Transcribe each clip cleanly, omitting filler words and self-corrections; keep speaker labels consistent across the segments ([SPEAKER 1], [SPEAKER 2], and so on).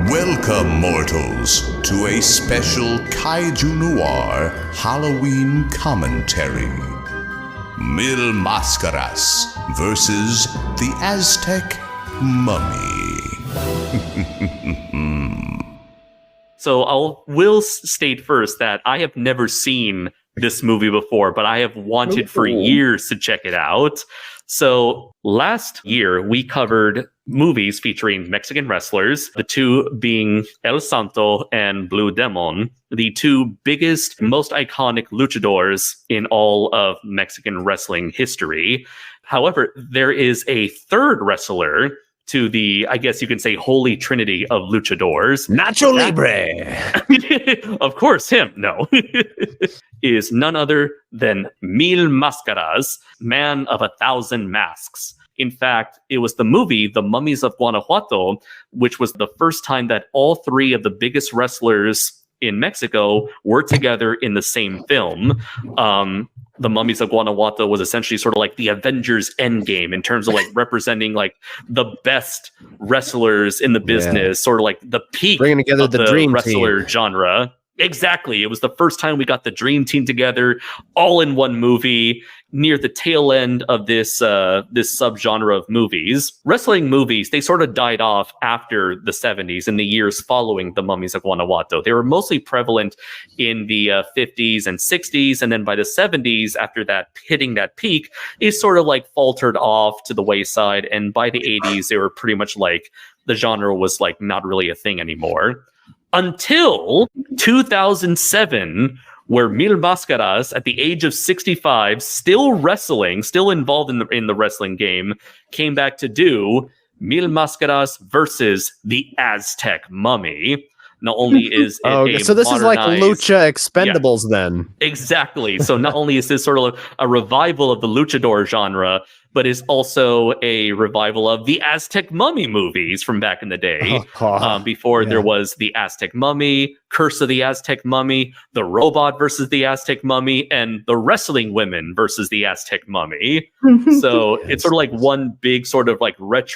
[SPEAKER 1] Welcome, mortals, to a special KaijuNoir Halloween commentary. Mil Mascaras versus the Aztec mummy.
[SPEAKER 2] So I will state first that I have never seen this movie before, but I have wanted for years to check it out. So last year, we covered movies featuring Mexican wrestlers, the two being El Santo and Blue Demon, the two biggest, most iconic luchadors in all of Mexican wrestling history. However, there is a third wrestler to the, I guess you can say, holy trinity of luchadors.
[SPEAKER 3] Nacho Libre!
[SPEAKER 2] Of course, him, no. Is none other than Mil Mascaras, Man of 1,000 Masks. In fact, it was the movie, The Mummies of Guanajuato, which was the first time that all three of the biggest wrestlers in Mexico were together in the same film. The Mummies of Guanajuato was essentially sort of like the Avengers Endgame in terms of like representing like the best wrestlers in the business, sort of like the peak
[SPEAKER 3] bringing together
[SPEAKER 2] of
[SPEAKER 3] the
[SPEAKER 2] the
[SPEAKER 3] dream
[SPEAKER 2] wrestler
[SPEAKER 3] team.
[SPEAKER 2] genre. Exactly. It was the first time we got the dream team together all in one movie near the tail end of this subgenre of movies. Wrestling movies, they sort of died off after the 70s and the years following the Mummies of Guanajuato. They were mostly prevalent in the 50s and 60s, and then by the 70s, after that hitting that peak, it sort of like faltered off to the wayside, and by the 80s, they were pretty much like the genre was like not really a thing anymore. Until 2007, where Mil Mascaras, at the age of 65, still wrestling, still involved in the wrestling game, came back to do Mil Mascaras versus the Aztec mummy. Not only is it
[SPEAKER 3] so this is like Lucha Expendables then.
[SPEAKER 2] Exactly. So not only is this sort of a revival of the luchador genre, but is also a revival of the Aztec mummy movies from back in the day. Before there was the Aztec mummy, Curse of the Aztec mummy, the robot versus the Aztec mummy, and the wrestling women versus the Aztec mummy. So it's sort of like one big sort of like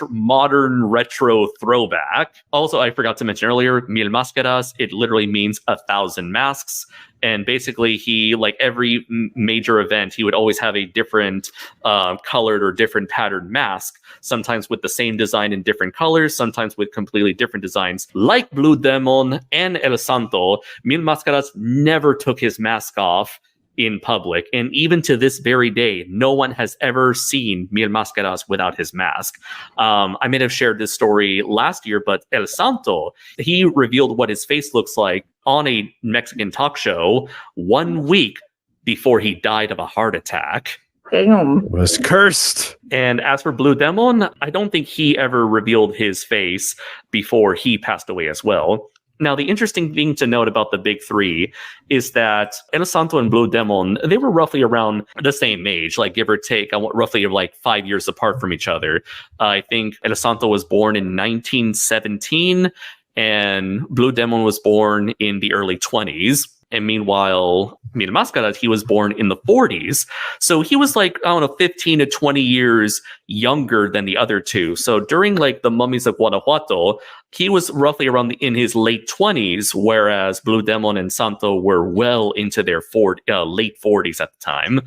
[SPEAKER 2] modern retro throwback. Also, I forgot to mention earlier, Mil Mascaras, it literally means 1,000 masks. And basically, he, like every major event, he would always have a different colored or different patterned mask, sometimes with the same design in different colors, sometimes with completely different designs. Like Blue Demon and El Santo, Mil Mascaras never took his mask off in public. And even to this very day, no one has ever seen Mil Mascaras without his mask. I may have shared this story last year, but El Santo, he revealed what his face looks like on a Mexican talk show 1 week before he died of a heart attack.
[SPEAKER 4] Damn.
[SPEAKER 3] Was cursed.
[SPEAKER 2] And as for Blue Demon, I don't think he ever revealed his face before he passed away as well. Now, the interesting thing to note about the big three is that El Santo and Blue Demon, they were roughly around the same age, like give or take, roughly like 5 years apart from each other. I think El Santo was born in 1917 and Blue Demon was born in the early 20s. And meanwhile, Mil Mascaras, he was born in the 40s. So he was like, I don't know, 15 to 20 years younger than the other two. So during like the Mummies of Guanajuato, he was roughly around in his late 20s, whereas Blue Demon and Santo were well into their late 40s at the time.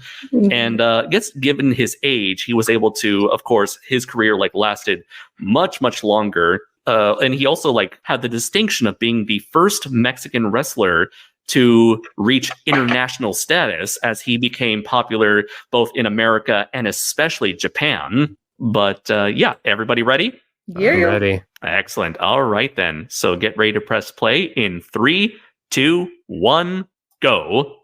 [SPEAKER 2] And I guess given his age, he was able to, of course, his career like lasted much, much longer. And he also like had the distinction of being the first Mexican wrestler to reach international status as he became popular both in America and especially Japan. But yeah, everybody ready?
[SPEAKER 4] Yeah.
[SPEAKER 3] Ready.
[SPEAKER 2] Excellent. All right, then. So get ready to press play in 3, 2, 1, go.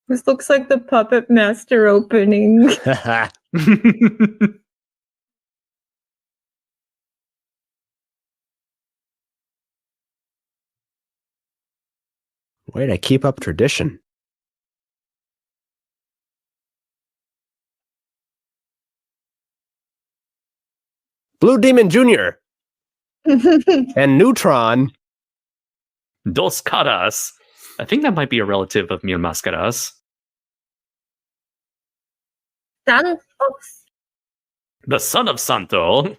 [SPEAKER 4] This looks like the Puppet Master opening.
[SPEAKER 3] Way to keep up tradition. Blue Demon Jr. and Neutron
[SPEAKER 2] Dos Caras. I think that might be a relative of Mil Mascaras.
[SPEAKER 4] Santos.
[SPEAKER 2] The son of Santo.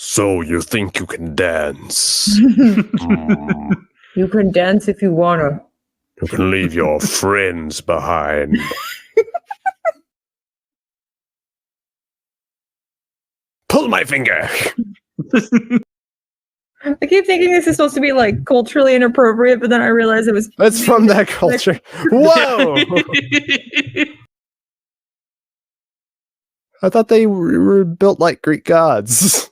[SPEAKER 3] So you think you can dance?
[SPEAKER 4] You can dance if you wanna.
[SPEAKER 3] You can leave your friends behind. Pull my finger.
[SPEAKER 4] I keep thinking this is supposed to be like culturally inappropriate, but then I realized it was.
[SPEAKER 3] That's from that culture. Whoa! I thought they were built like Greek gods.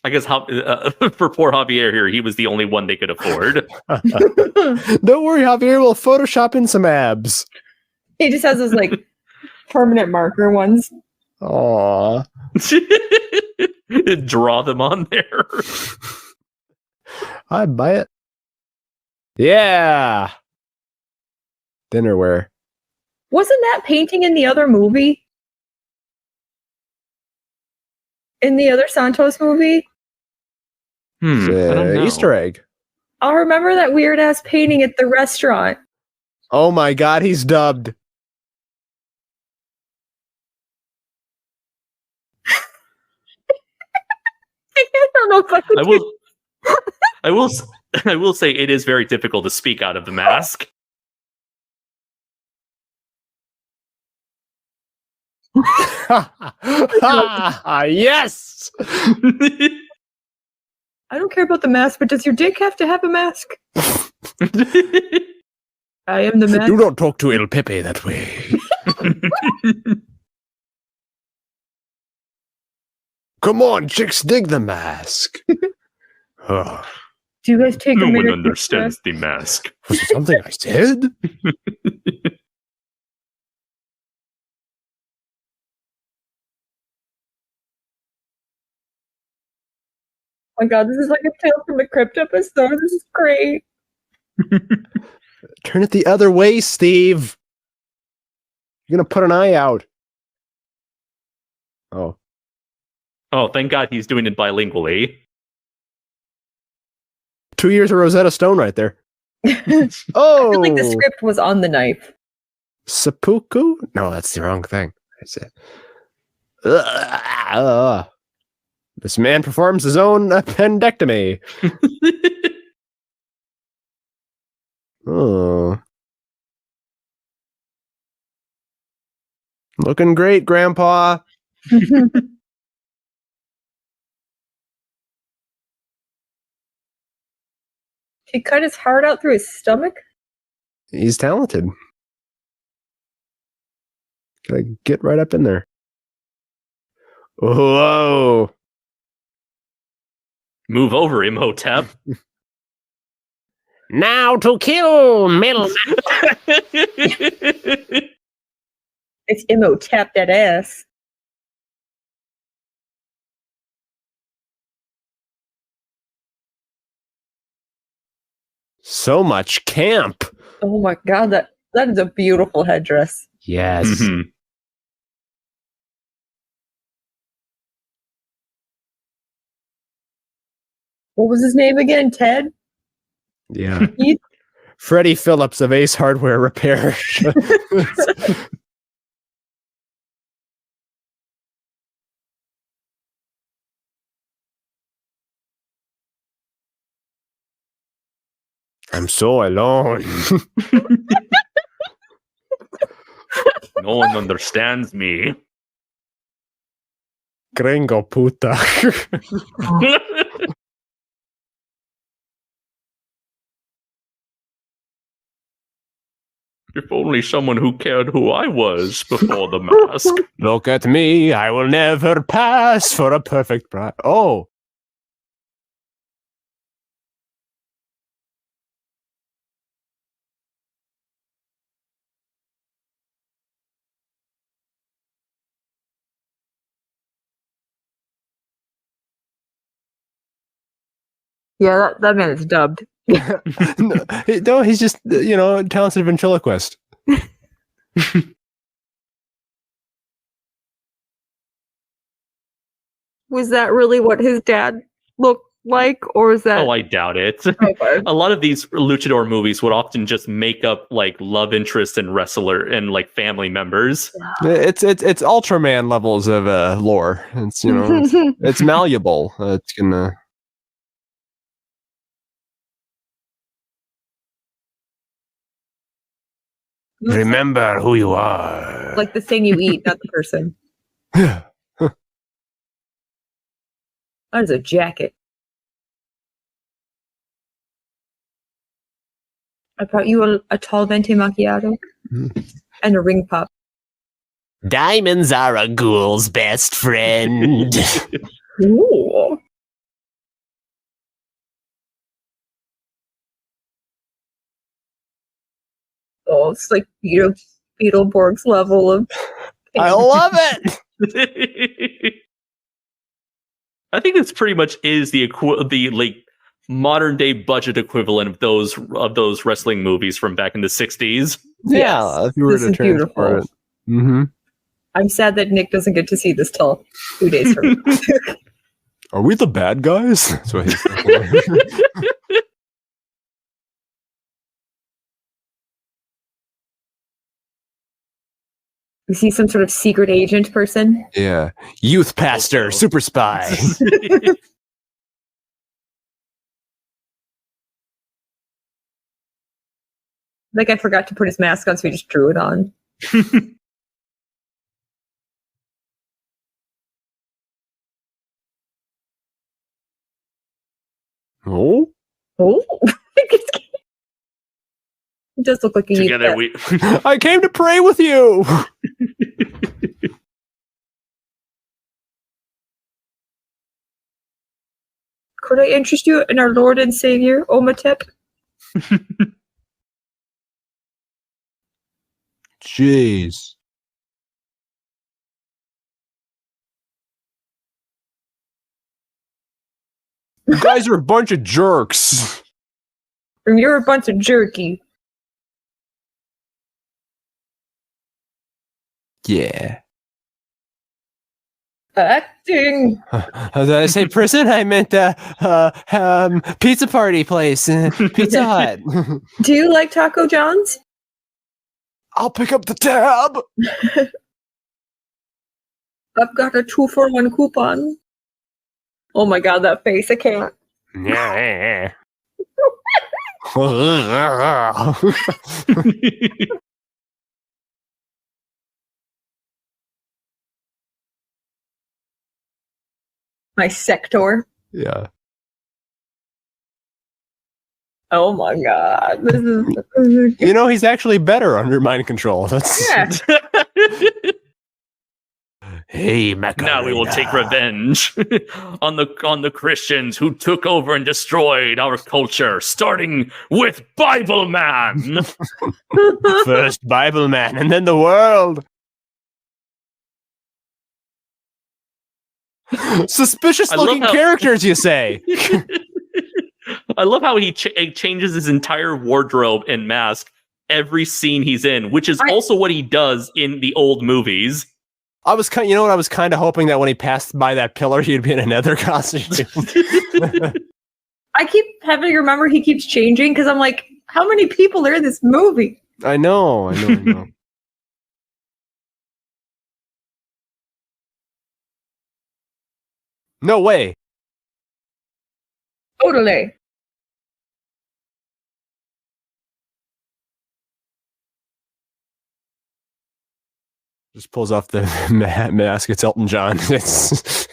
[SPEAKER 2] I guess for poor Javier here, he was the only one they could afford.
[SPEAKER 3] Don't worry, Javier. We'll Photoshop in some abs.
[SPEAKER 4] He just has those like permanent marker ones.
[SPEAKER 3] Aww.
[SPEAKER 2] Draw them on there.
[SPEAKER 3] I'd buy it. Yeah. Dinnerware.
[SPEAKER 4] Wasn't that painting in the other movie? In the other Santos movie?
[SPEAKER 3] It's
[SPEAKER 2] I don't know.
[SPEAKER 3] Easter egg.
[SPEAKER 4] I'll remember that weird ass painting at the restaurant.
[SPEAKER 3] Oh my god, he's dubbed.
[SPEAKER 4] I don't know if I could
[SPEAKER 2] I will say it is very difficult to speak out of the mask.
[SPEAKER 3] Yes.
[SPEAKER 4] I don't care about the mask, but does your dick have to have a mask? I am the mask.
[SPEAKER 3] You don't talk to El Pepe that way. Come on, chicks, dig the mask.
[SPEAKER 4] Do you guys take
[SPEAKER 2] No
[SPEAKER 4] a
[SPEAKER 2] one
[SPEAKER 4] minute?
[SPEAKER 2] understands the mask.
[SPEAKER 3] Was it something I said?
[SPEAKER 4] Oh my god, this is like a Tale from the Crypt episode. This is great.
[SPEAKER 3] Turn it the other way, Steve. You're gonna put an eye out. Oh.
[SPEAKER 2] Oh, thank God he's doing it bilingually.
[SPEAKER 3] 2 years of Rosetta Stone right there.
[SPEAKER 4] I
[SPEAKER 3] Oh!
[SPEAKER 4] feel like the script was on the knife.
[SPEAKER 3] Seppuku? No, that's the wrong thing. I said. This man performs his own appendectomy. Oh. Looking great, Grandpa.
[SPEAKER 4] He cut his heart out through his stomach?
[SPEAKER 3] He's talented. Gotta get right up in there. Whoa.
[SPEAKER 2] Move over, Imhotep.
[SPEAKER 3] Now to kill, middle.
[SPEAKER 4] It's Imhotep that ass.
[SPEAKER 3] So much camp.
[SPEAKER 4] Oh my god, that is a beautiful headdress.
[SPEAKER 3] Yes.
[SPEAKER 2] Mhm.
[SPEAKER 4] What was his name again? Ted?
[SPEAKER 3] Yeah.
[SPEAKER 4] Keith?
[SPEAKER 3] Freddie Phillips of Ace Hardware Repair. I'm so alone.
[SPEAKER 2] No one understands me.
[SPEAKER 3] Gringo puta.
[SPEAKER 2] If only someone who cared who I was before the mask.
[SPEAKER 3] Look at me. I will never pass for a perfect bride. Oh.
[SPEAKER 4] Yeah, that man is dubbed.
[SPEAKER 3] No, he's just, a talented ventriloquist.
[SPEAKER 4] Was that really what his dad looked like, or is that?
[SPEAKER 2] Oh, I doubt it.
[SPEAKER 4] Okay.
[SPEAKER 2] A lot of these luchador movies would often just make up like love interest and wrestler and like family members.
[SPEAKER 3] It's Ultraman levels of lore. It's it's malleable. It's gonna. Remember who you are.
[SPEAKER 4] Like the thing you eat, not the person. That is a jacket. I brought you a tall venti macchiato and a ring pop.
[SPEAKER 3] Diamonds are a ghoul's best friend.
[SPEAKER 4] Ooh. Oh, it's like Beetleborg's level of.
[SPEAKER 3] I love it.
[SPEAKER 2] I think this pretty much is the like modern day budget equivalent of those wrestling movies from back in the 60s.
[SPEAKER 3] Yeah, if you were to transfer it. Mm-hmm.
[SPEAKER 4] I'm sad that Nick doesn't get to see this till 2 days from now.
[SPEAKER 3] Are we the bad guys? That's what he's thinking.
[SPEAKER 4] You see some sort of secret agent person?
[SPEAKER 3] Yeah. Youth pastor, super spy.
[SPEAKER 4] Like I forgot to put his mask on, so he just drew it on.
[SPEAKER 3] Oh?
[SPEAKER 4] Oh? It does look like a
[SPEAKER 2] Together we
[SPEAKER 3] I came to pray with you.
[SPEAKER 4] Could I interest you in our Lord and Savior, Omatep?
[SPEAKER 3] Jeez. You guys are a bunch of jerks.
[SPEAKER 4] And you're a bunch of jerky.
[SPEAKER 3] Yeah.
[SPEAKER 4] Acting.
[SPEAKER 3] Did I say prison? I meant pizza party place. Pizza Hut.
[SPEAKER 4] Do you like Taco John's?
[SPEAKER 3] I'll pick up the tab.
[SPEAKER 4] I've got a 2-for-1 coupon. Oh my god, that face, I can't.
[SPEAKER 3] Yeah.
[SPEAKER 4] My sector.
[SPEAKER 3] Yeah.
[SPEAKER 4] Oh my god. This is
[SPEAKER 3] He's actually better under mind control. That's
[SPEAKER 4] yeah.
[SPEAKER 3] Hey, Macarena.
[SPEAKER 2] now we will take revenge on the Christians who took over and destroyed our culture, starting with Bible Man.
[SPEAKER 3] First Bible Man, and then the world. Suspicious looking characters, you say?
[SPEAKER 2] I love how he changes his entire wardrobe and mask every scene he's in, which is also what he does in the old movies.
[SPEAKER 3] I was kind of hoping that when he passed by that pillar, he'd be in another costume.
[SPEAKER 4] I keep having to remember he keeps changing because I'm like, how many people are in this movie?
[SPEAKER 3] I know. No way.
[SPEAKER 4] Totally.
[SPEAKER 3] Just pulls off the mask. It's Elton John. It's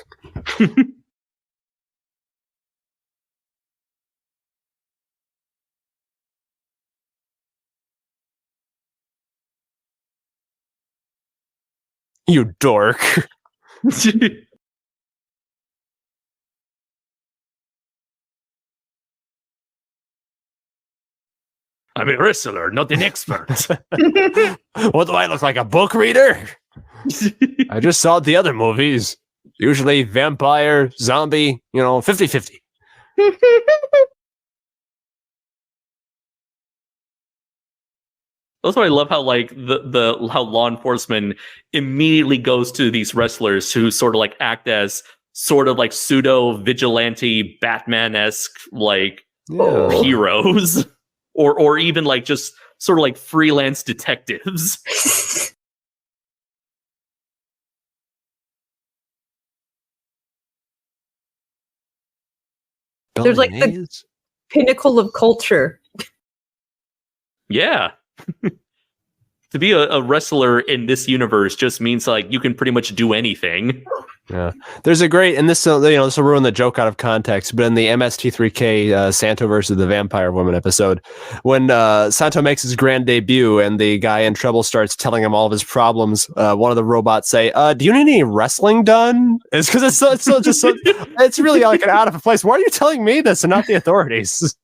[SPEAKER 3] you dork.
[SPEAKER 2] I'm a wrestler, not an expert.
[SPEAKER 3] What do I look like, a book reader? I just saw the other movies. Usually vampire, zombie, 50-50.
[SPEAKER 2] That's why I love how like the how law enforcement immediately goes to these wrestlers who sort of like act as sort of like pseudo vigilante Batman-esque like heroes, or even like just sort of like freelance detectives.
[SPEAKER 4] There's like the pinnacle of culture.
[SPEAKER 2] Yeah. To be a wrestler in this universe just means like you can pretty much do anything.
[SPEAKER 3] Yeah, there's a great, and this this will ruin the joke out of context, but in the MST3K Santo versus the Vampire Woman episode, when Santo makes his grand debut and the guy in trouble starts telling him all of his problems, one of the robots say, "Do you need any wrestling done?" It's because it's really like an out of place. Why are you telling me this and not the authorities?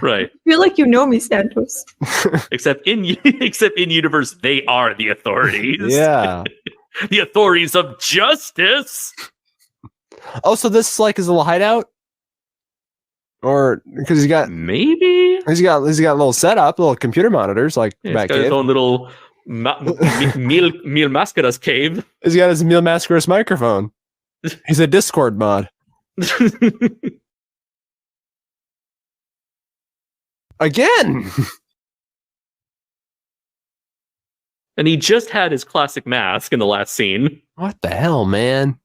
[SPEAKER 2] Right.
[SPEAKER 4] I feel like you know me, Santos.
[SPEAKER 2] Except in universe, they are the authorities.
[SPEAKER 3] Yeah.
[SPEAKER 2] The authorities of justice.
[SPEAKER 3] Oh, so this like is a little hideout, or because he's got he's got a little setup, little computer monitors, like
[SPEAKER 2] he's got his own little Mil Mascaras cave.
[SPEAKER 3] He's got his Mil Mascaras microphone. He's a Discord mod. Again.
[SPEAKER 2] And he just had his classic mask in the last scene.
[SPEAKER 3] What the hell, man?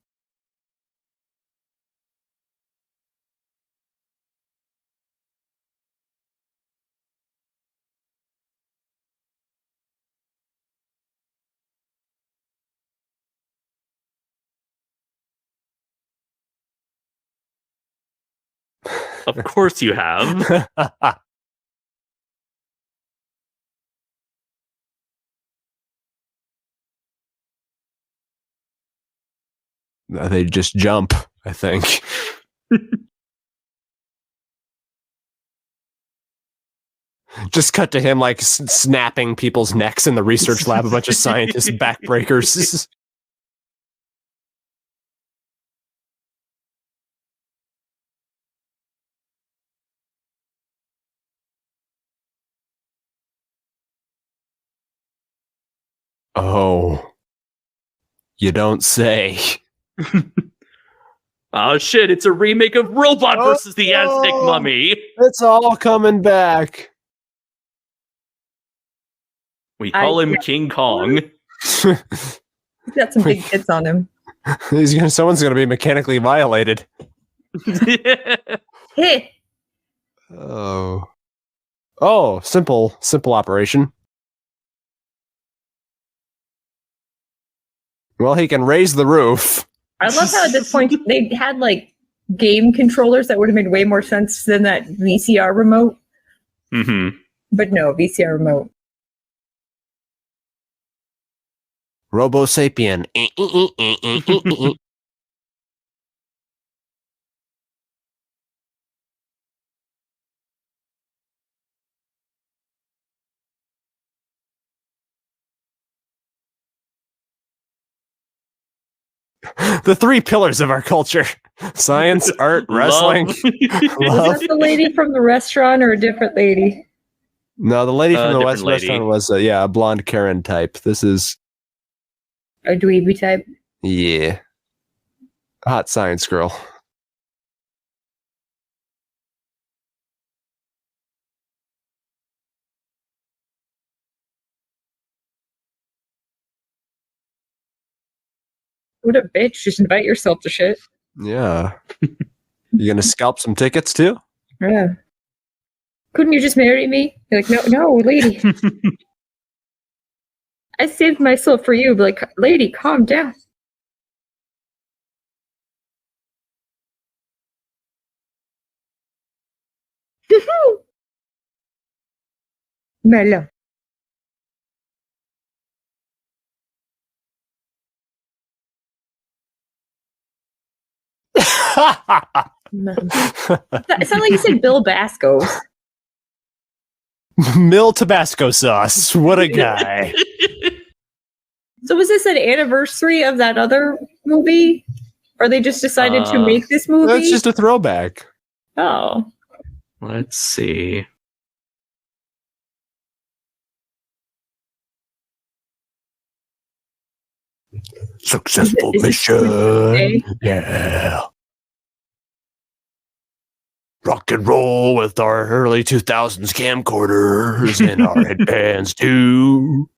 [SPEAKER 2] Of course you have.
[SPEAKER 3] They just jump, I think. Just cut to him like snapping people's necks in the research lab, a bunch of scientists backbreakers. Oh. You don't say.
[SPEAKER 2] Oh shit, it's a remake of Robot versus the Aztec Mummy.
[SPEAKER 3] It's all coming back.
[SPEAKER 2] We call him King Kong.
[SPEAKER 4] He's got some big hits on him.
[SPEAKER 3] Someone's gonna be mechanically violated.
[SPEAKER 4] Hey.
[SPEAKER 3] Oh, simple operation. Well, he can raise the roof.
[SPEAKER 4] I love how at this point they had like game controllers that would have made way more sense than that VCR remote.
[SPEAKER 2] Mm-hmm.
[SPEAKER 4] But no, VCR remote.
[SPEAKER 3] Robo Sapien. The three pillars of our culture: science, art, wrestling.
[SPEAKER 4] Was that the lady from the restaurant or a different lady?
[SPEAKER 3] No, the lady from the
[SPEAKER 2] different
[SPEAKER 3] restaurant was a blonde Karen type. This is
[SPEAKER 4] a dweeby type.
[SPEAKER 3] Yeah, hot science girl.
[SPEAKER 4] What a bitch. Just invite yourself to shit.
[SPEAKER 3] Yeah. You gonna scalp some tickets too?
[SPEAKER 4] Yeah. Couldn't you just marry me? You're like, no, lady. I saved myself for you. But like, lady, calm down. Mellow. It sounded like you said Bill Basco.
[SPEAKER 3] Mill Tabasco sauce. What a guy.
[SPEAKER 4] So was this an anniversary of that other movie? Or they just decided to make this movie?
[SPEAKER 3] That's just a throwback.
[SPEAKER 4] Oh.
[SPEAKER 2] Let's see.
[SPEAKER 3] Successful
[SPEAKER 4] Is this Tuesday?
[SPEAKER 3] Yeah. Rock and roll with our early 2000s camcorders and our headbands too.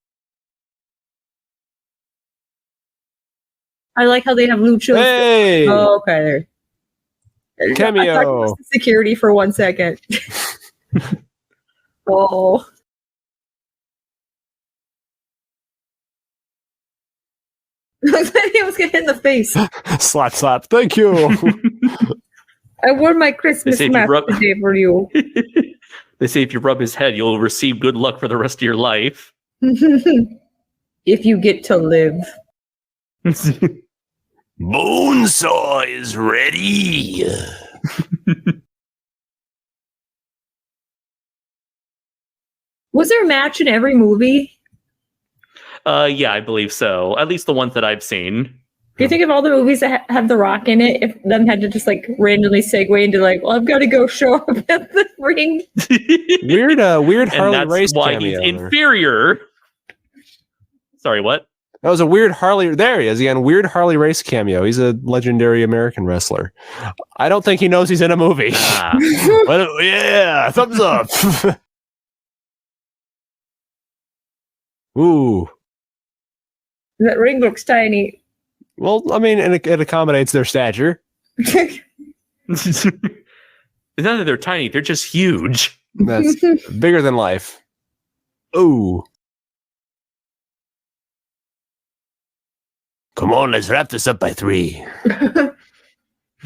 [SPEAKER 4] I like how they have luchas.
[SPEAKER 3] Hey!
[SPEAKER 4] Oh, okay.
[SPEAKER 3] Cameo.
[SPEAKER 4] I thought it was the security for 1 second. Oh. He was getting hit in the face.
[SPEAKER 3] Slap, slap. Thank you.
[SPEAKER 4] I wore my Christmas
[SPEAKER 2] They say if you
[SPEAKER 4] mask
[SPEAKER 2] rub-
[SPEAKER 4] today for you.
[SPEAKER 2] They say if you rub his head, you'll receive good luck for the rest of your life.
[SPEAKER 4] If you get to live.
[SPEAKER 3] Bonesaw is ready.
[SPEAKER 4] Was there a match in every movie?
[SPEAKER 2] Yeah, I believe so. At least the ones that I've seen.
[SPEAKER 4] Do you think of all the movies that have The Rock in it, if them had to just like randomly segue into like, well, I've got to go show up at the ring?
[SPEAKER 3] Weird
[SPEAKER 2] And
[SPEAKER 3] Harley
[SPEAKER 2] that's
[SPEAKER 3] race
[SPEAKER 2] why
[SPEAKER 3] cameo.
[SPEAKER 2] he's inferior. Sorry, what?
[SPEAKER 3] That was a weird Harley. There he is again. Weird Harley race cameo. He's a legendary American wrestler. I don't think he knows he's in a movie.
[SPEAKER 2] Ah.
[SPEAKER 3] But, yeah, thumbs up. Ooh.
[SPEAKER 4] That ring looks tiny.
[SPEAKER 3] Well, I mean, it accommodates their stature.
[SPEAKER 2] It's not that they're tiny; they're just huge.
[SPEAKER 3] That's bigger than life. Ooh. Come on, let's wrap this up by 3.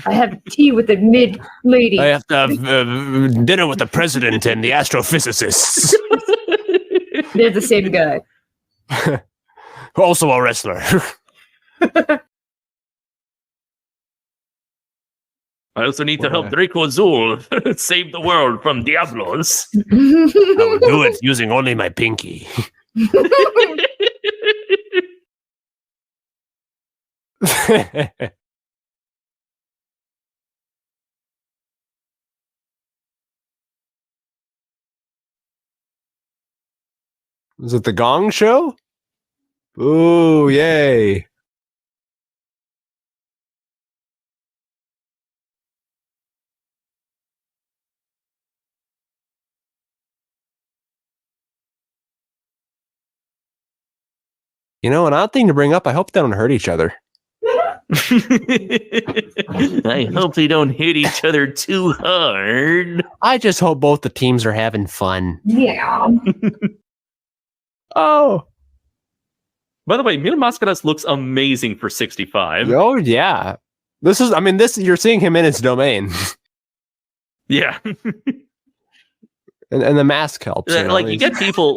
[SPEAKER 4] I have tea with the mid lady.
[SPEAKER 3] I have to have dinner with the president and the astrophysicists.
[SPEAKER 4] They're the same guy.
[SPEAKER 3] Also a wrestler.
[SPEAKER 2] I also need to help Draco Azul save the world from Diablos.
[SPEAKER 3] I will do it using only my pinky. Was it the Gong Show? Ooh, yay. You know, an odd thing to bring up, I hope they don't hurt each other.
[SPEAKER 2] I hope they don't hit each other too hard.
[SPEAKER 3] I just hope both the teams are having fun.
[SPEAKER 4] Yeah.
[SPEAKER 3] Oh.
[SPEAKER 2] By the way, Mil Mascaras looks amazing for 65.
[SPEAKER 3] Oh, yeah. This you're seeing him in his domain.
[SPEAKER 2] Yeah.
[SPEAKER 3] and the mask helps.
[SPEAKER 2] You get people...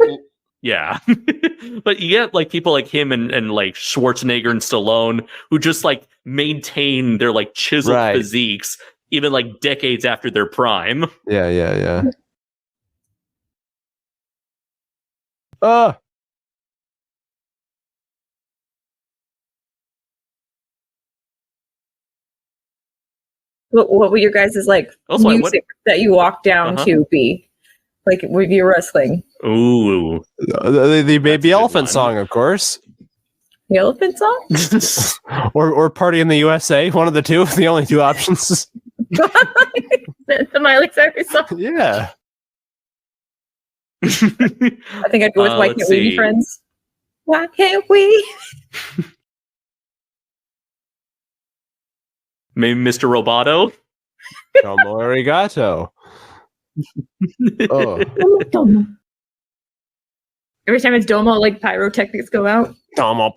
[SPEAKER 2] Yeah. But you get like people like him and like Schwarzenegger and Stallone who just like maintain their like chiseled physiques even like decades after their prime.
[SPEAKER 3] Yeah.
[SPEAKER 4] What would your guys' like
[SPEAKER 2] Also,
[SPEAKER 4] music that you walk down to be? Like with your wrestling?
[SPEAKER 2] Ooh.
[SPEAKER 3] The Baby Elephant song, of course.
[SPEAKER 4] The elephant song?
[SPEAKER 3] or Party in the USA, one of the two, the only two options.
[SPEAKER 4] The Miley Cyrus song?
[SPEAKER 3] Yeah.
[SPEAKER 4] I think I'd go with Why Can't We Be Friends? Why can't we?
[SPEAKER 2] Maybe Mr. Roboto?
[SPEAKER 3] Domo arigato. Oh.
[SPEAKER 4] Domo. Every time it's Domo, like pyrotechnics go out.
[SPEAKER 3] Domo.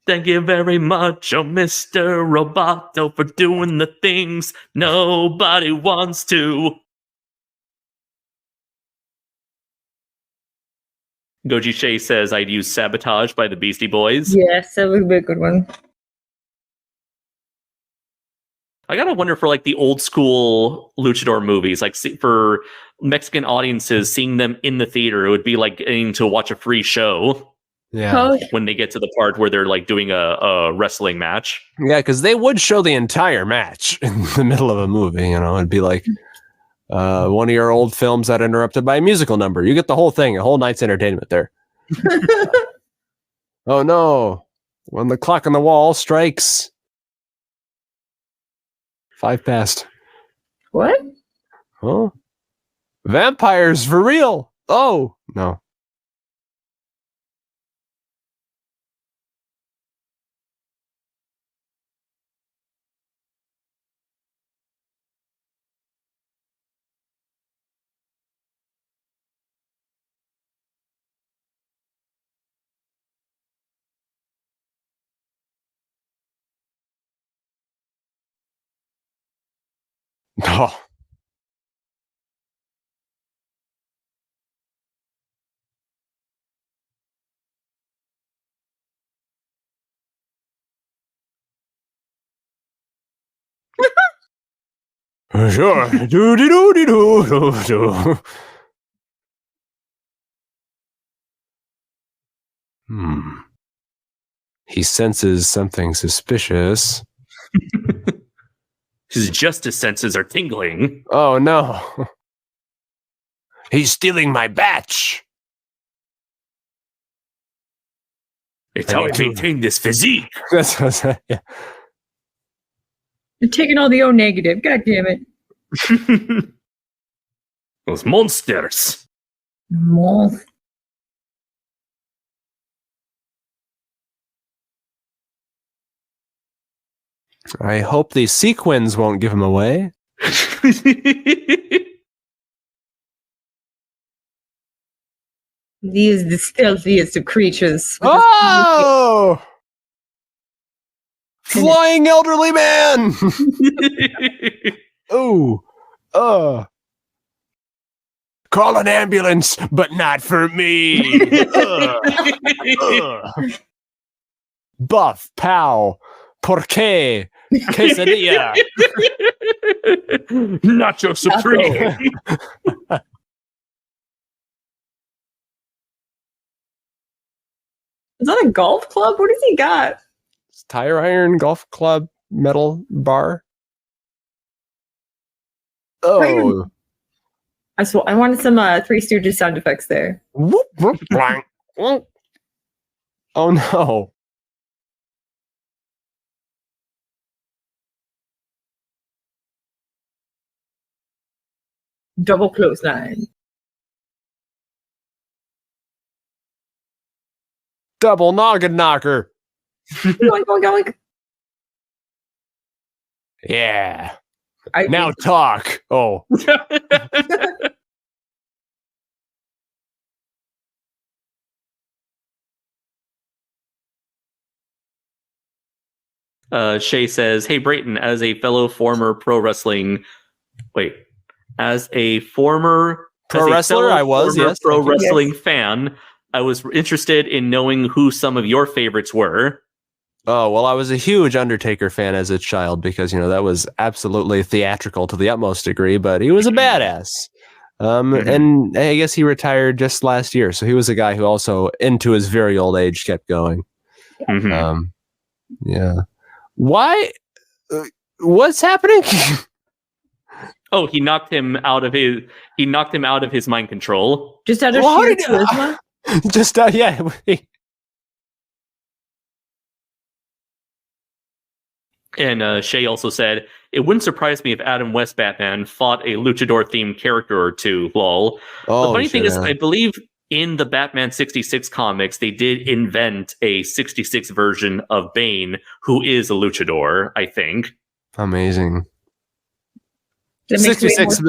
[SPEAKER 2] Thank you very much, oh Mr. Roboto, for doing the things nobody wants to. Goji Shea says I'd use Sabotage by the Beastie Boys.
[SPEAKER 4] Yes, that would be a good one.
[SPEAKER 2] I gotta wonder for like the old school luchador movies, like for Mexican audiences, seeing them in the theater, it would be like getting to watch a free show.
[SPEAKER 3] Yeah.
[SPEAKER 2] When they get to the part where they're like doing a wrestling match.
[SPEAKER 3] Yeah, because they would show the entire match in the middle of a movie. You know, it'd be like one of your old films that interrupted by a musical number. You get the whole thing, a whole night's entertainment there. Oh no. When the clock on the wall strikes 5 past.
[SPEAKER 4] What?
[SPEAKER 3] Oh. Vampires for real. Oh, no. No. Sure. Do. He senses something suspicious.
[SPEAKER 2] His justice senses are tingling.
[SPEAKER 3] Oh no. He's stealing my batch.
[SPEAKER 2] It's how I maintain this physique.
[SPEAKER 3] That's what I said, yeah.
[SPEAKER 4] You're taking all the O negative. God damn it.
[SPEAKER 2] Those monsters.
[SPEAKER 4] Moth.
[SPEAKER 3] I hope these sequins won't give him away.
[SPEAKER 4] He is the stealthiest of creatures.
[SPEAKER 3] Oh! Flying elderly man! Ooh. Call an ambulance, but not for me. Buff, pow, porque, quesadilla.
[SPEAKER 2] Nacho Supreme.
[SPEAKER 4] Is that a golf club? What has he got?
[SPEAKER 3] Tire iron golf club metal bar. Oh.
[SPEAKER 4] I wanted some Three Stooges sound effects there.
[SPEAKER 3] Whoop, whoop, blank. Oh no.
[SPEAKER 4] Double clothesline.
[SPEAKER 3] Double noggin knocker.
[SPEAKER 4] Going.
[SPEAKER 3] Yeah. Now talk. Oh.
[SPEAKER 2] Shay says, "Hey Brayton, as a fellow former pro wrestling fan, I was interested in knowing who some of your favorites were."
[SPEAKER 3] Oh, well, I was a huge Undertaker fan as a child because, that was absolutely theatrical to the utmost degree, but he was a badass. And I guess he retired just last year. So he was a guy who also, into his very old age, kept going. Yeah. Why? What's happening?
[SPEAKER 2] Oh, he knocked him out of his mind control.
[SPEAKER 4] Just out of sheer charisma?
[SPEAKER 3] Yeah.
[SPEAKER 2] And Shay also said, "It wouldn't surprise me if Adam West Batman fought a luchador-themed character or two, lol." The funny thing is, I believe in the Batman 66 comics, they did invent a 66 version of Bane, who is a luchador, I think.
[SPEAKER 3] Amazing. 66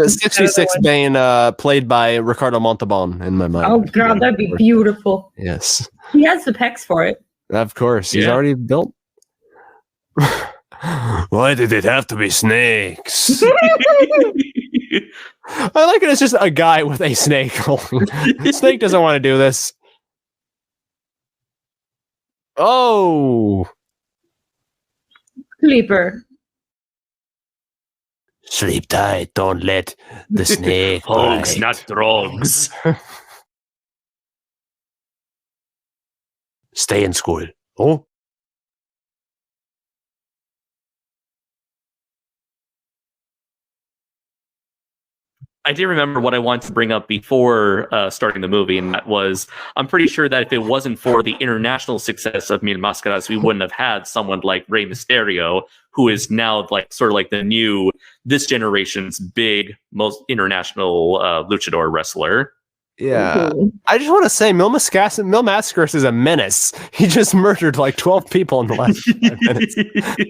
[SPEAKER 3] Bane, played by Ricardo Montalban, in my mind.
[SPEAKER 4] Oh, God, that'd be beautiful.
[SPEAKER 3] Yes.
[SPEAKER 4] He has the pecs for it.
[SPEAKER 3] Of course. He's already built. Why did it have to be snakes? I like it. It's just a guy with a snake. Snake doesn't want to do this. Oh.
[SPEAKER 4] Sleeper.
[SPEAKER 3] Sleep tight. Don't let the snake
[SPEAKER 2] Hogs,
[SPEAKER 3] bite.
[SPEAKER 2] not drugs.
[SPEAKER 3] Stay in school. Oh.
[SPEAKER 2] I did remember what I wanted to bring up before starting the movie, and that was, I'm pretty sure that if it wasn't for the international success of Mil Máscaras, we wouldn't have had someone like Rey Mysterio, who is now like sort of like the new, this generation's big, most international luchador wrestler.
[SPEAKER 3] Yeah. I just want to say, Mil Mascaras is a menace. He just murdered like 12 people in the last 5 minutes.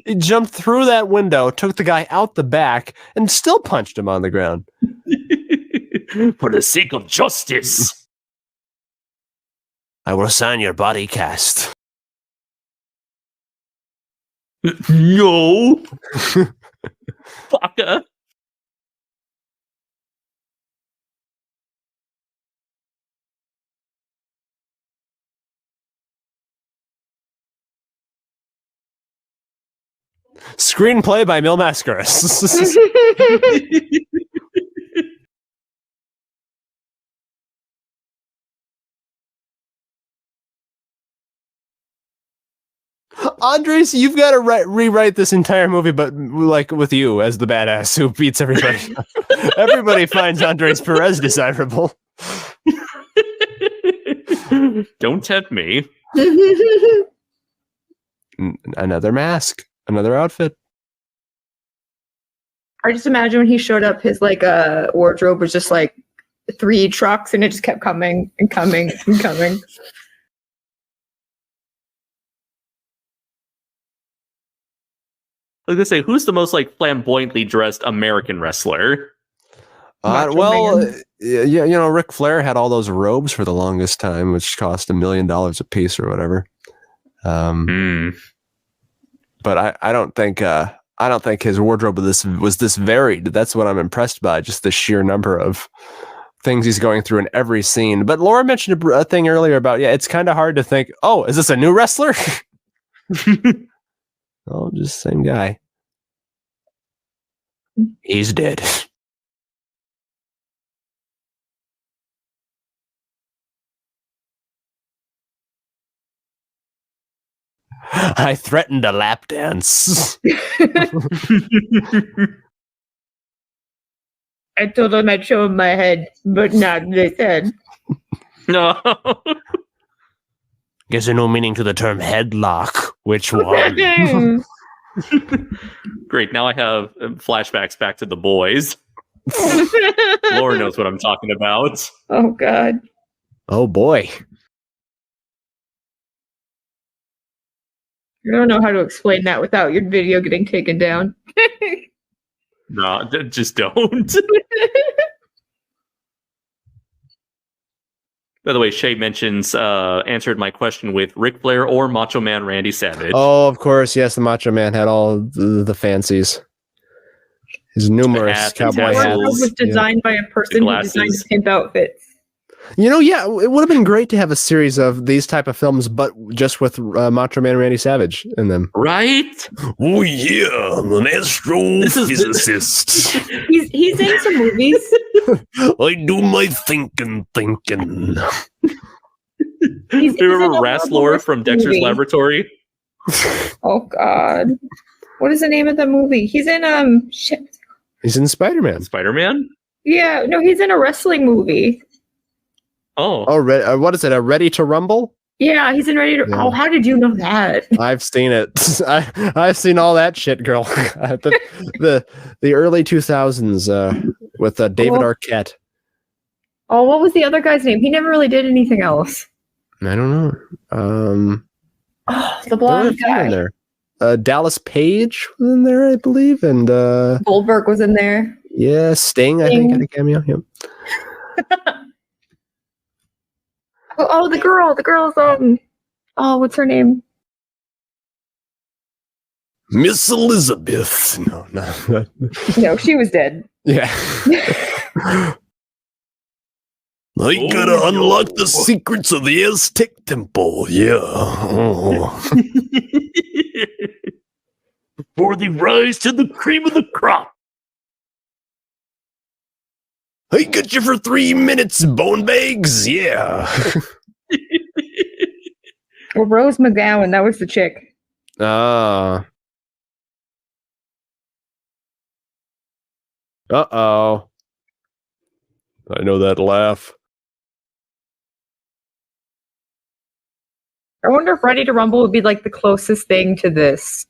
[SPEAKER 3] He jumped through that window, took the guy out the back, and still punched him on the ground.
[SPEAKER 2] For the sake of justice.
[SPEAKER 3] I will sign your body cast.
[SPEAKER 2] No. Fucker.
[SPEAKER 3] Screenplay by Mil Mascaras. Andres, you've got to rewrite this entire movie, but like with you as the badass who beats everybody. Everybody finds Andres Perez desirable.
[SPEAKER 2] Don't tempt me.
[SPEAKER 3] Another mask, another outfit.
[SPEAKER 4] I just imagine when he showed up, his like wardrobe was just like 3 trucks, and it just kept coming and coming and coming.
[SPEAKER 2] I was gonna say, who's the most like flamboyantly dressed American wrestler?
[SPEAKER 3] Yeah, Ric Flair had all those robes for the longest time, which cost $1 million a piece or whatever. But I don't think his wardrobe was this varied. That's what I'm impressed by, just the sheer number of things he's going through in every scene. But Laura mentioned a thing earlier about, it's kind of hard to think, oh, is this a new wrestler? Oh, just same guy. He's dead. I threatened a lap dance.
[SPEAKER 4] I told him I'd show him my head, but not this head.
[SPEAKER 2] No.
[SPEAKER 3] Guess there's no meaning to the term headlock. Which one?
[SPEAKER 2] Great. Now I have flashbacks back to the boys. Laura knows what I'm talking about.
[SPEAKER 4] Oh, God.
[SPEAKER 3] Oh, boy.
[SPEAKER 4] I don't know how to explain that without your video getting taken down.
[SPEAKER 2] No, just don't. By the way, Shay mentions, answered my question with Ric Flair or Macho Man Randy Savage.
[SPEAKER 3] Oh, of course. Yes, the Macho Man had all the fancies. His numerous cowboy hats.
[SPEAKER 4] Was designed by a person who designed pimp outfits.
[SPEAKER 3] It would have been great to have a series of these type of films, but just with Macho Man Randy Savage in them.
[SPEAKER 2] Right?
[SPEAKER 3] Oh, yeah. I'm an astrophysicist.
[SPEAKER 4] He's in some movies.
[SPEAKER 3] I do my thinking.
[SPEAKER 2] He's remember Rasslor from Dexter's Laboratory?
[SPEAKER 4] Oh, God. What is the name of the movie? He's in, shit.
[SPEAKER 3] He's in Spider-Man.
[SPEAKER 2] Spider-Man?
[SPEAKER 4] Yeah, no, he's in a wrestling movie.
[SPEAKER 2] Oh,
[SPEAKER 3] what is it? A Ready to Rumble?
[SPEAKER 4] Yeah, he's in Ready to. Yeah. Oh, how did you know that?
[SPEAKER 3] I've seen it. I've seen all that shit, girl. the early 2000s with David Arquette.
[SPEAKER 4] Oh, what was the other guy's name? He never really did anything else.
[SPEAKER 3] I don't know.
[SPEAKER 4] The blonde guy
[SPEAKER 3] in there. Dallas Page was in there, I believe, and
[SPEAKER 4] Goldberg was in there.
[SPEAKER 3] Yeah, Sting. I think had a cameo. Yep.
[SPEAKER 4] Oh, the girl's what's her name?
[SPEAKER 3] Miss Elizabeth. No.
[SPEAKER 4] No, she was dead.
[SPEAKER 3] Yeah. I gotta unlock the secrets of the Aztec temple. Yeah.
[SPEAKER 2] For the rise to the cream of the crop.
[SPEAKER 3] I got you for 3 minutes, bone bags. Yeah.
[SPEAKER 4] Well, Rose McGowan, that was the chick.
[SPEAKER 3] Uh-oh. I know that laugh.
[SPEAKER 4] I wonder if Ready to Rumble would be like the closest thing to this.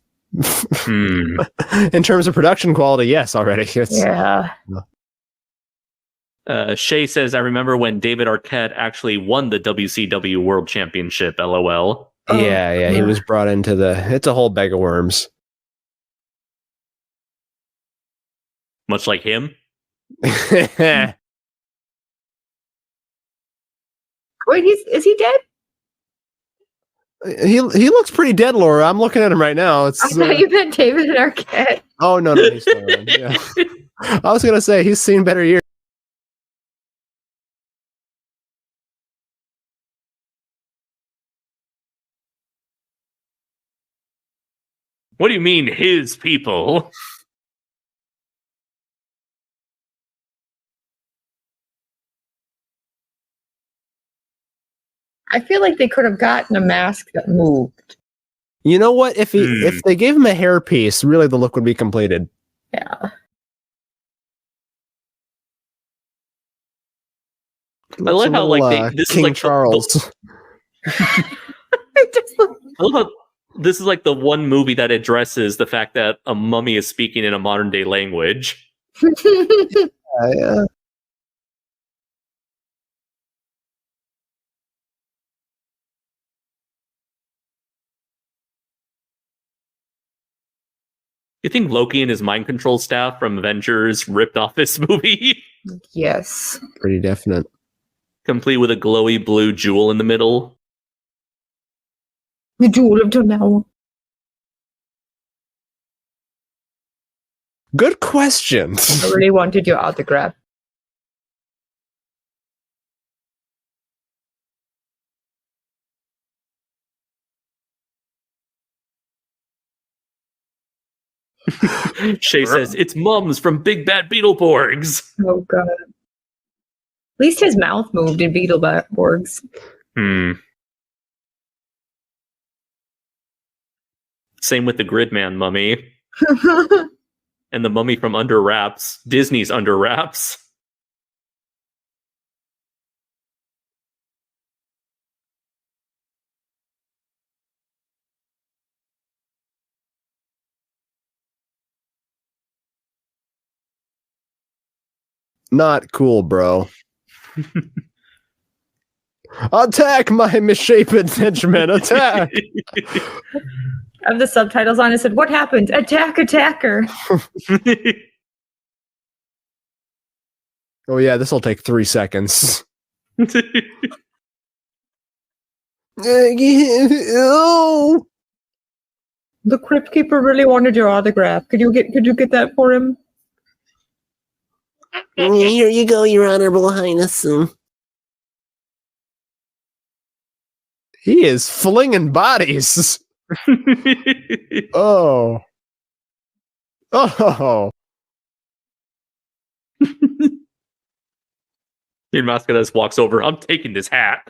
[SPEAKER 3] In terms of production quality, yes, already.
[SPEAKER 4] Yeah.
[SPEAKER 2] Shay says, I remember when David Arquette actually won the WCW World Championship, LOL.
[SPEAKER 3] Yeah, he was brought into it's a whole bag of worms.
[SPEAKER 2] Much like him.
[SPEAKER 3] He
[SPEAKER 4] Wait, is he dead?
[SPEAKER 3] he looks pretty dead, Laura. I'm looking at him right now.
[SPEAKER 4] I thought you meant David Arquette.
[SPEAKER 3] Oh no, he's still around. Yeah. I was gonna say he's seen better years.
[SPEAKER 2] What do you mean, his people?
[SPEAKER 4] I feel like they could have gotten a mask that moved.
[SPEAKER 3] You know what? If they gave him a hairpiece, really the look would be completed.
[SPEAKER 4] Yeah.
[SPEAKER 2] I love how this
[SPEAKER 3] King
[SPEAKER 2] is like
[SPEAKER 3] Charles.
[SPEAKER 2] I love how this is like the one movie that addresses the fact that a mummy is speaking in a modern day language.
[SPEAKER 3] Yeah.
[SPEAKER 2] You think Loki and his mind control staff from Avengers ripped off this movie?
[SPEAKER 4] Yes.
[SPEAKER 3] Pretty definite.
[SPEAKER 2] Complete with a glowy blue jewel in the middle.
[SPEAKER 4] The jewel of now.
[SPEAKER 3] Good question.
[SPEAKER 4] I really wanted your autograph.
[SPEAKER 2] Shay says, it's Mums from Big Bad Beetleborgs.
[SPEAKER 4] Oh, God. At least his mouth moved in Beetleborgs.
[SPEAKER 2] Same with the Gridman mummy. And the mummy from Under Wraps. Disney's Under Wraps.
[SPEAKER 3] Not cool, bro. Attack my misshapen henchmen! Attack!
[SPEAKER 4] I have the subtitles on. It said, "What happened? Attack, attacker!"
[SPEAKER 3] Oh yeah, this will take 3 seconds. Oh!
[SPEAKER 4] The Crypt Keeper really wanted your autograph. Could you get that for him?
[SPEAKER 3] Here you go, Your Honorable Highness. He is flinging bodies. Oh. Oh.
[SPEAKER 2] Your Mascaras walks over. I'm taking this hat.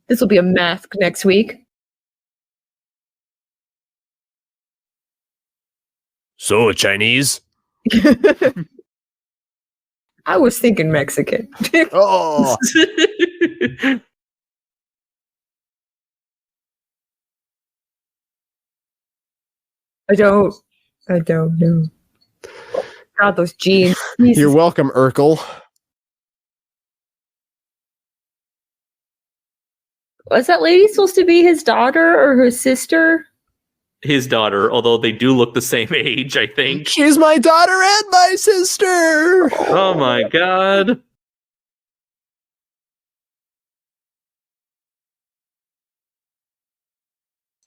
[SPEAKER 4] This will be a mask next week.
[SPEAKER 3] So, Chinese?
[SPEAKER 4] I was thinking Mexican.
[SPEAKER 3] Oh.
[SPEAKER 4] I don't know. God, those jeans. Jesus.
[SPEAKER 3] You're welcome, Urkel.
[SPEAKER 4] Was that lady supposed to be his daughter or his sister?
[SPEAKER 2] His daughter, although they do look the same age, I think.
[SPEAKER 3] She's my daughter and my sister.
[SPEAKER 2] Oh my god.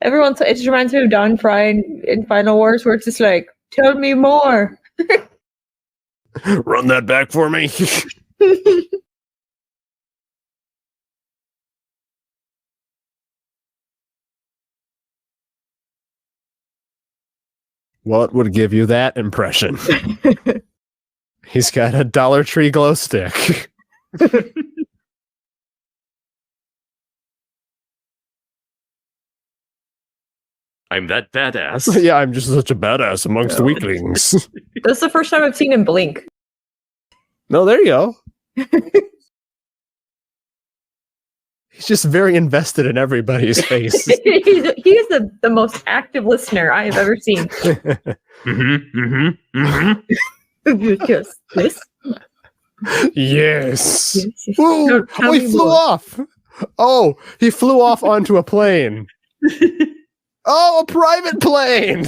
[SPEAKER 4] It just reminds me of Don Fry in Final Wars, where it's just like, tell me more.
[SPEAKER 3] Run that back for me. What would give you that impression? He's got a Dollar Tree glow stick.
[SPEAKER 2] I'm that badass.
[SPEAKER 3] Yeah, I'm just such a badass amongst the weaklings.
[SPEAKER 4] That's the first time I've seen him blink.
[SPEAKER 3] No, there you go. He's just very invested in everybody's face.
[SPEAKER 4] He is the most active listener I have ever seen. Yes. Yes.
[SPEAKER 3] Yes.
[SPEAKER 4] Yes.
[SPEAKER 3] Ooh,
[SPEAKER 4] Tell
[SPEAKER 3] he
[SPEAKER 4] me
[SPEAKER 3] flew
[SPEAKER 4] more.
[SPEAKER 3] off. Oh, he flew off onto a plane. Oh, a private plane.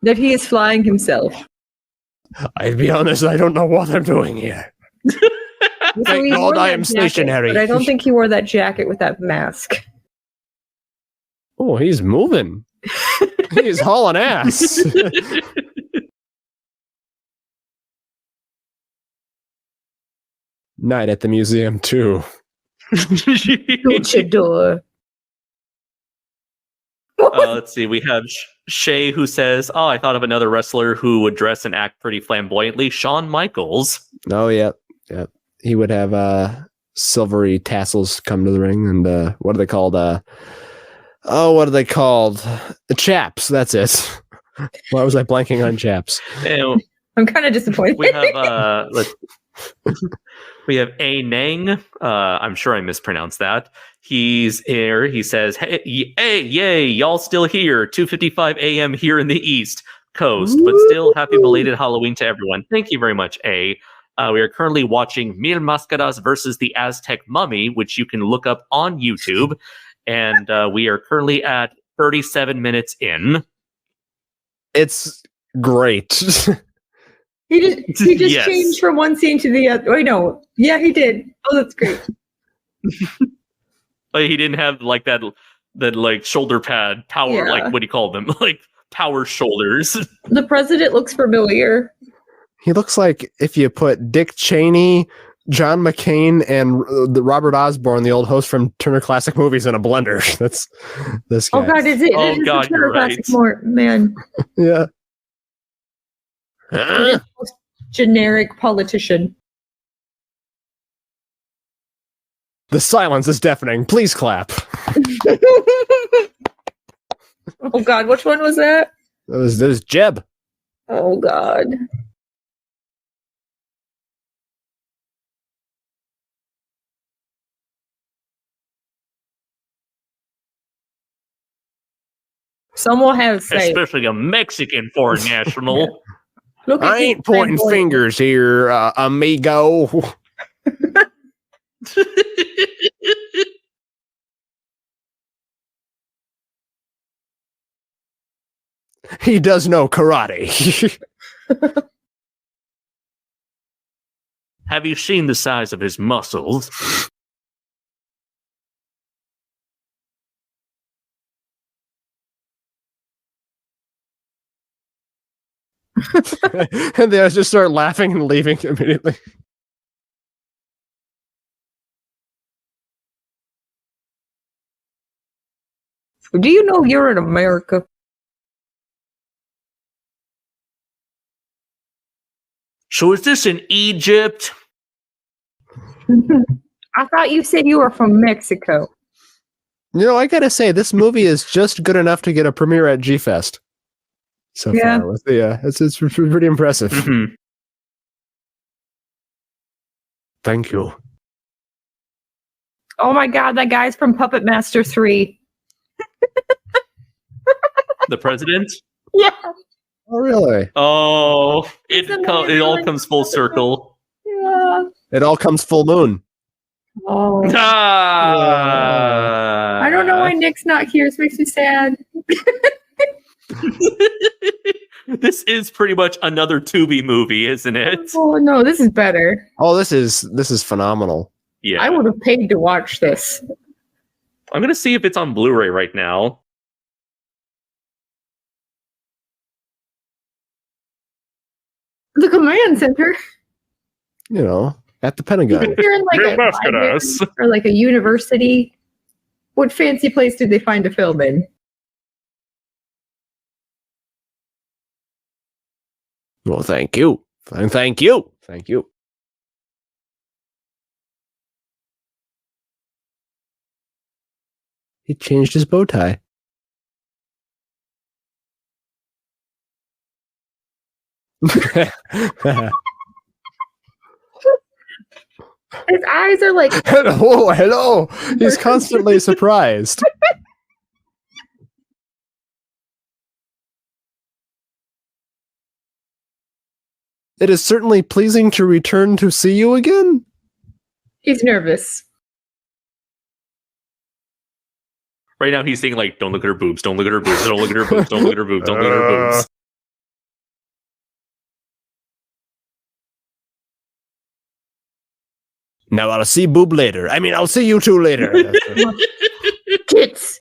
[SPEAKER 4] That he is flying himself.
[SPEAKER 3] I'll be honest, I don't know what I'm doing here. Thank
[SPEAKER 4] he
[SPEAKER 3] God
[SPEAKER 4] wore
[SPEAKER 3] I
[SPEAKER 4] that
[SPEAKER 3] am
[SPEAKER 4] jacket,
[SPEAKER 3] stationary.
[SPEAKER 4] But I don't think he wore that jacket with that mask.
[SPEAKER 3] Oh, he's moving. He's hauling ass. Night at the museum, too.
[SPEAKER 4] Luchador.
[SPEAKER 2] Let's see. We have Shay who says, "Oh, I thought of another wrestler who would dress and act pretty flamboyantly. Shawn Michaels."
[SPEAKER 3] Oh, yep. He would have silvery tassels come to the ring, and what are they called? What are they called? The chaps. That's it. Why was I blanking on chaps?
[SPEAKER 2] And
[SPEAKER 4] I'm kind of disappointed.
[SPEAKER 2] we have we have A Nang. I'm sure I mispronounced that. He's here. He says, "Hey, yay, y'all still here? 2:55 a.m. here in the East Coast, but still happy belated Halloween to everyone." Thank you very much, A. We are currently watching Mil Mascaras versus the Aztec Mummy, which you can look up on YouTube, and we are currently at 37 minutes in.
[SPEAKER 3] It's great.
[SPEAKER 4] He just
[SPEAKER 2] Yes.
[SPEAKER 4] changed from one scene to the other. Wait, no. Yeah, he did. Oh, that's great.
[SPEAKER 2] Like, he didn't have like that like shoulder pad power,
[SPEAKER 4] Yeah.
[SPEAKER 2] like what do you call them? Like power shoulders.
[SPEAKER 4] The president looks familiar.
[SPEAKER 3] He looks like if you put Dick Cheney, John McCain, and the Robert Osborne, the old host from Turner Classic Movies, in a blender. That's this guy.
[SPEAKER 4] Oh God, is it?
[SPEAKER 2] Oh,
[SPEAKER 4] It is
[SPEAKER 2] God,
[SPEAKER 4] the Turner
[SPEAKER 2] you're
[SPEAKER 4] Classic
[SPEAKER 2] right.
[SPEAKER 4] more man.
[SPEAKER 3] Yeah.
[SPEAKER 4] It is the most generic politician.
[SPEAKER 3] The silence is deafening. Please clap.
[SPEAKER 4] Oh God, which one was that?
[SPEAKER 3] That was Jeb.
[SPEAKER 4] Oh God. Someone has say.
[SPEAKER 2] Especially a Mexican foreign national.
[SPEAKER 4] Look at
[SPEAKER 3] I ain't
[SPEAKER 4] this
[SPEAKER 3] pointing
[SPEAKER 4] flamboyant-
[SPEAKER 3] fingers here, amigo. He does know karate.
[SPEAKER 2] Have you seen the size of his muscles?
[SPEAKER 3] And they just start laughing and leaving immediately.
[SPEAKER 4] Do you know you're in America?
[SPEAKER 2] So is this in Egypt?
[SPEAKER 4] I thought you said you were from Mexico.
[SPEAKER 3] You know, I gotta say, this movie is just good enough to get a premiere at G-Fest. So
[SPEAKER 4] Yeah.
[SPEAKER 3] far, with it's pretty impressive.
[SPEAKER 2] Mhm.
[SPEAKER 3] Thank you.
[SPEAKER 4] Oh my God, that guy's from Puppet Master 3.
[SPEAKER 2] The president?
[SPEAKER 4] Yeah.
[SPEAKER 3] Oh, really?
[SPEAKER 2] Oh,
[SPEAKER 4] It's a
[SPEAKER 2] it all
[SPEAKER 4] man
[SPEAKER 2] comes full circle.
[SPEAKER 4] Yeah.
[SPEAKER 3] It all comes full moon.
[SPEAKER 4] Oh.
[SPEAKER 2] Ah.
[SPEAKER 4] I don't know why Nick's not here. This makes me sad.
[SPEAKER 2] This is pretty much another Tubi movie, isn't it?
[SPEAKER 4] Oh no, this is better.
[SPEAKER 3] Oh, this is phenomenal.
[SPEAKER 2] Yeah.
[SPEAKER 4] I would have paid to watch this.
[SPEAKER 2] I'm gonna see if it's on Blu-ray right now.
[SPEAKER 4] The command center.
[SPEAKER 3] You know, at the Pentagon.
[SPEAKER 4] If you're in like
[SPEAKER 2] Real
[SPEAKER 4] a
[SPEAKER 2] Mascaras.
[SPEAKER 4] library or like a university, what fancy place did they find a film in?
[SPEAKER 3] Well, thank you. Thank you. Thank you. He changed his bow tie.
[SPEAKER 4] His eyes are like,
[SPEAKER 3] hello. He's constantly surprised. It is certainly pleasing to return to see you again.
[SPEAKER 4] he's nervous.
[SPEAKER 2] Right now he's saying like, don't look at her boobs, don't look at her boobs, don't look at her boobs, don't look at her boobs, don't look at her boobs.
[SPEAKER 3] Now I'll see boob later. I mean, I'll see you two later.
[SPEAKER 4] Tits.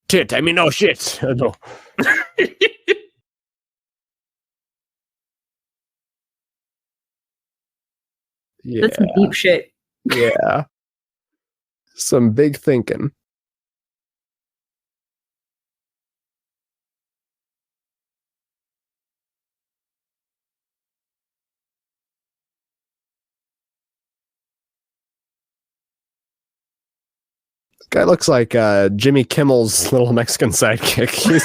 [SPEAKER 3] Tit. I mean, oh shit. No. Yeah.
[SPEAKER 4] That's some deep shit.
[SPEAKER 3] Yeah. Some big thinking. This guy looks like Jimmy Kimmel's little Mexican sidekick.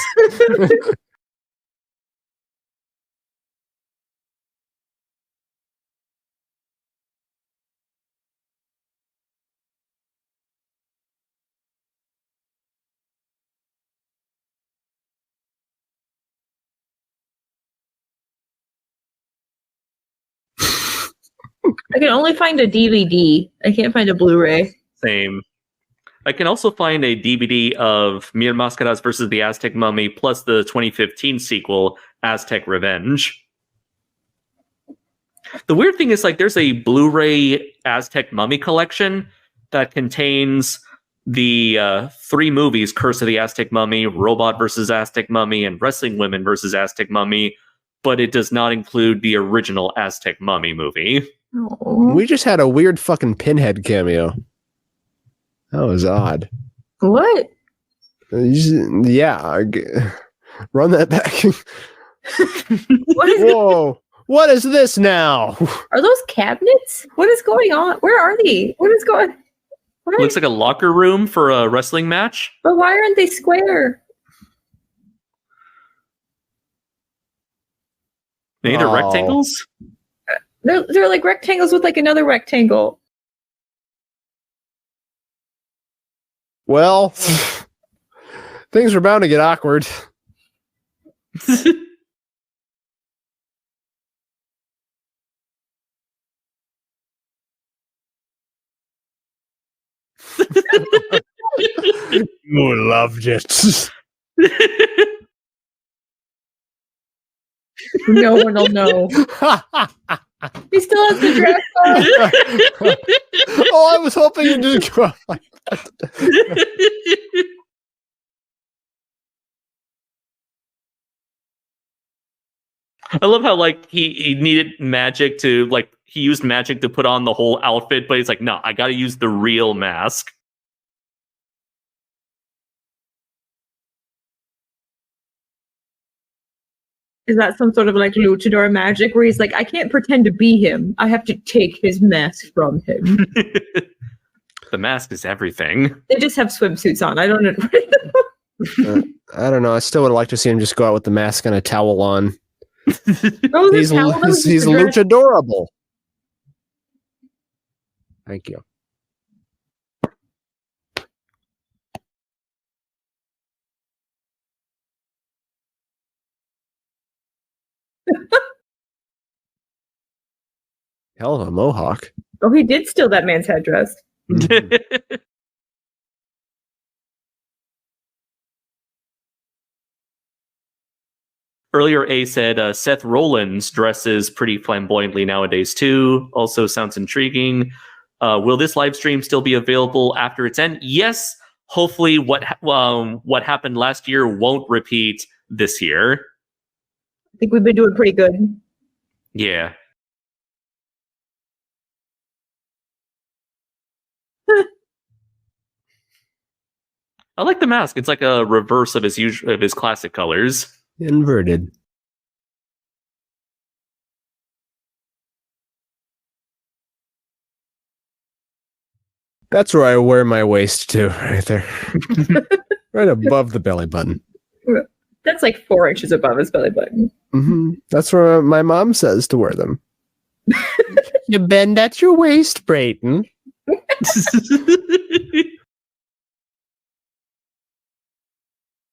[SPEAKER 4] I can only find a DVD. I can't find a Blu-ray.
[SPEAKER 2] Same. I can also find a DVD of Mil Mascaras versus the Aztec Mummy plus the 2015 sequel, Aztec Revenge. The weird thing is, like, there's a Blu-ray Aztec Mummy collection that contains the 3 movies, Curse of the Aztec Mummy, Robot versus Aztec Mummy, and Wrestling Women versus Aztec Mummy, but it does not include the original Aztec Mummy movie.
[SPEAKER 4] Oh.
[SPEAKER 3] We just had a weird fucking Pinhead cameo. That was odd.
[SPEAKER 4] What?
[SPEAKER 3] Yeah. Run that back.
[SPEAKER 4] What is
[SPEAKER 3] Whoa. What is this now?
[SPEAKER 4] Are those cabinets? What is going on? Where are they? What is going? What?
[SPEAKER 2] Looks like a locker room for a wrestling match.
[SPEAKER 4] But why aren't they square?
[SPEAKER 2] Maybe they're rectangles?
[SPEAKER 4] They're like rectangles with like another rectangle.
[SPEAKER 3] Well, things are bound to get awkward. You loved it.
[SPEAKER 4] No one will know. He still has the dress on.
[SPEAKER 3] Oh, I was hoping you didn't go like that.
[SPEAKER 2] I love how, like, he needed magic to, like, he used magic to put on the whole outfit, but he's like, no, I gotta use the real mask.
[SPEAKER 4] Is that some sort of like luchador magic where he's like, I can't pretend to be him. I have to take his mask from him.
[SPEAKER 2] The mask is everything.
[SPEAKER 4] They just have swimsuits on. I don't know.
[SPEAKER 3] I don't know. I still would like to see him just go out with the mask and a towel on.
[SPEAKER 4] Oh,
[SPEAKER 3] He's luchadorable. Thank you. Hell of a mohawk.
[SPEAKER 4] Oh, he did steal that man's headdress.
[SPEAKER 2] Earlier, A said Seth Rollins dresses pretty flamboyantly nowadays too. Also sounds intriguing. Will this live stream still be available after its end? Yes. Hopefully, what happened last year won't repeat this year.
[SPEAKER 4] I think we've been doing pretty good.
[SPEAKER 2] Yeah. I like the mask. It's like a reverse of his classic colors.
[SPEAKER 3] Inverted. That's where I wear my waist to, right there. Right above the belly button.
[SPEAKER 4] That's like 4 inches above his belly button.
[SPEAKER 3] Mm-hmm. That's where my mom says to wear them. You bend at your waist, Brayton.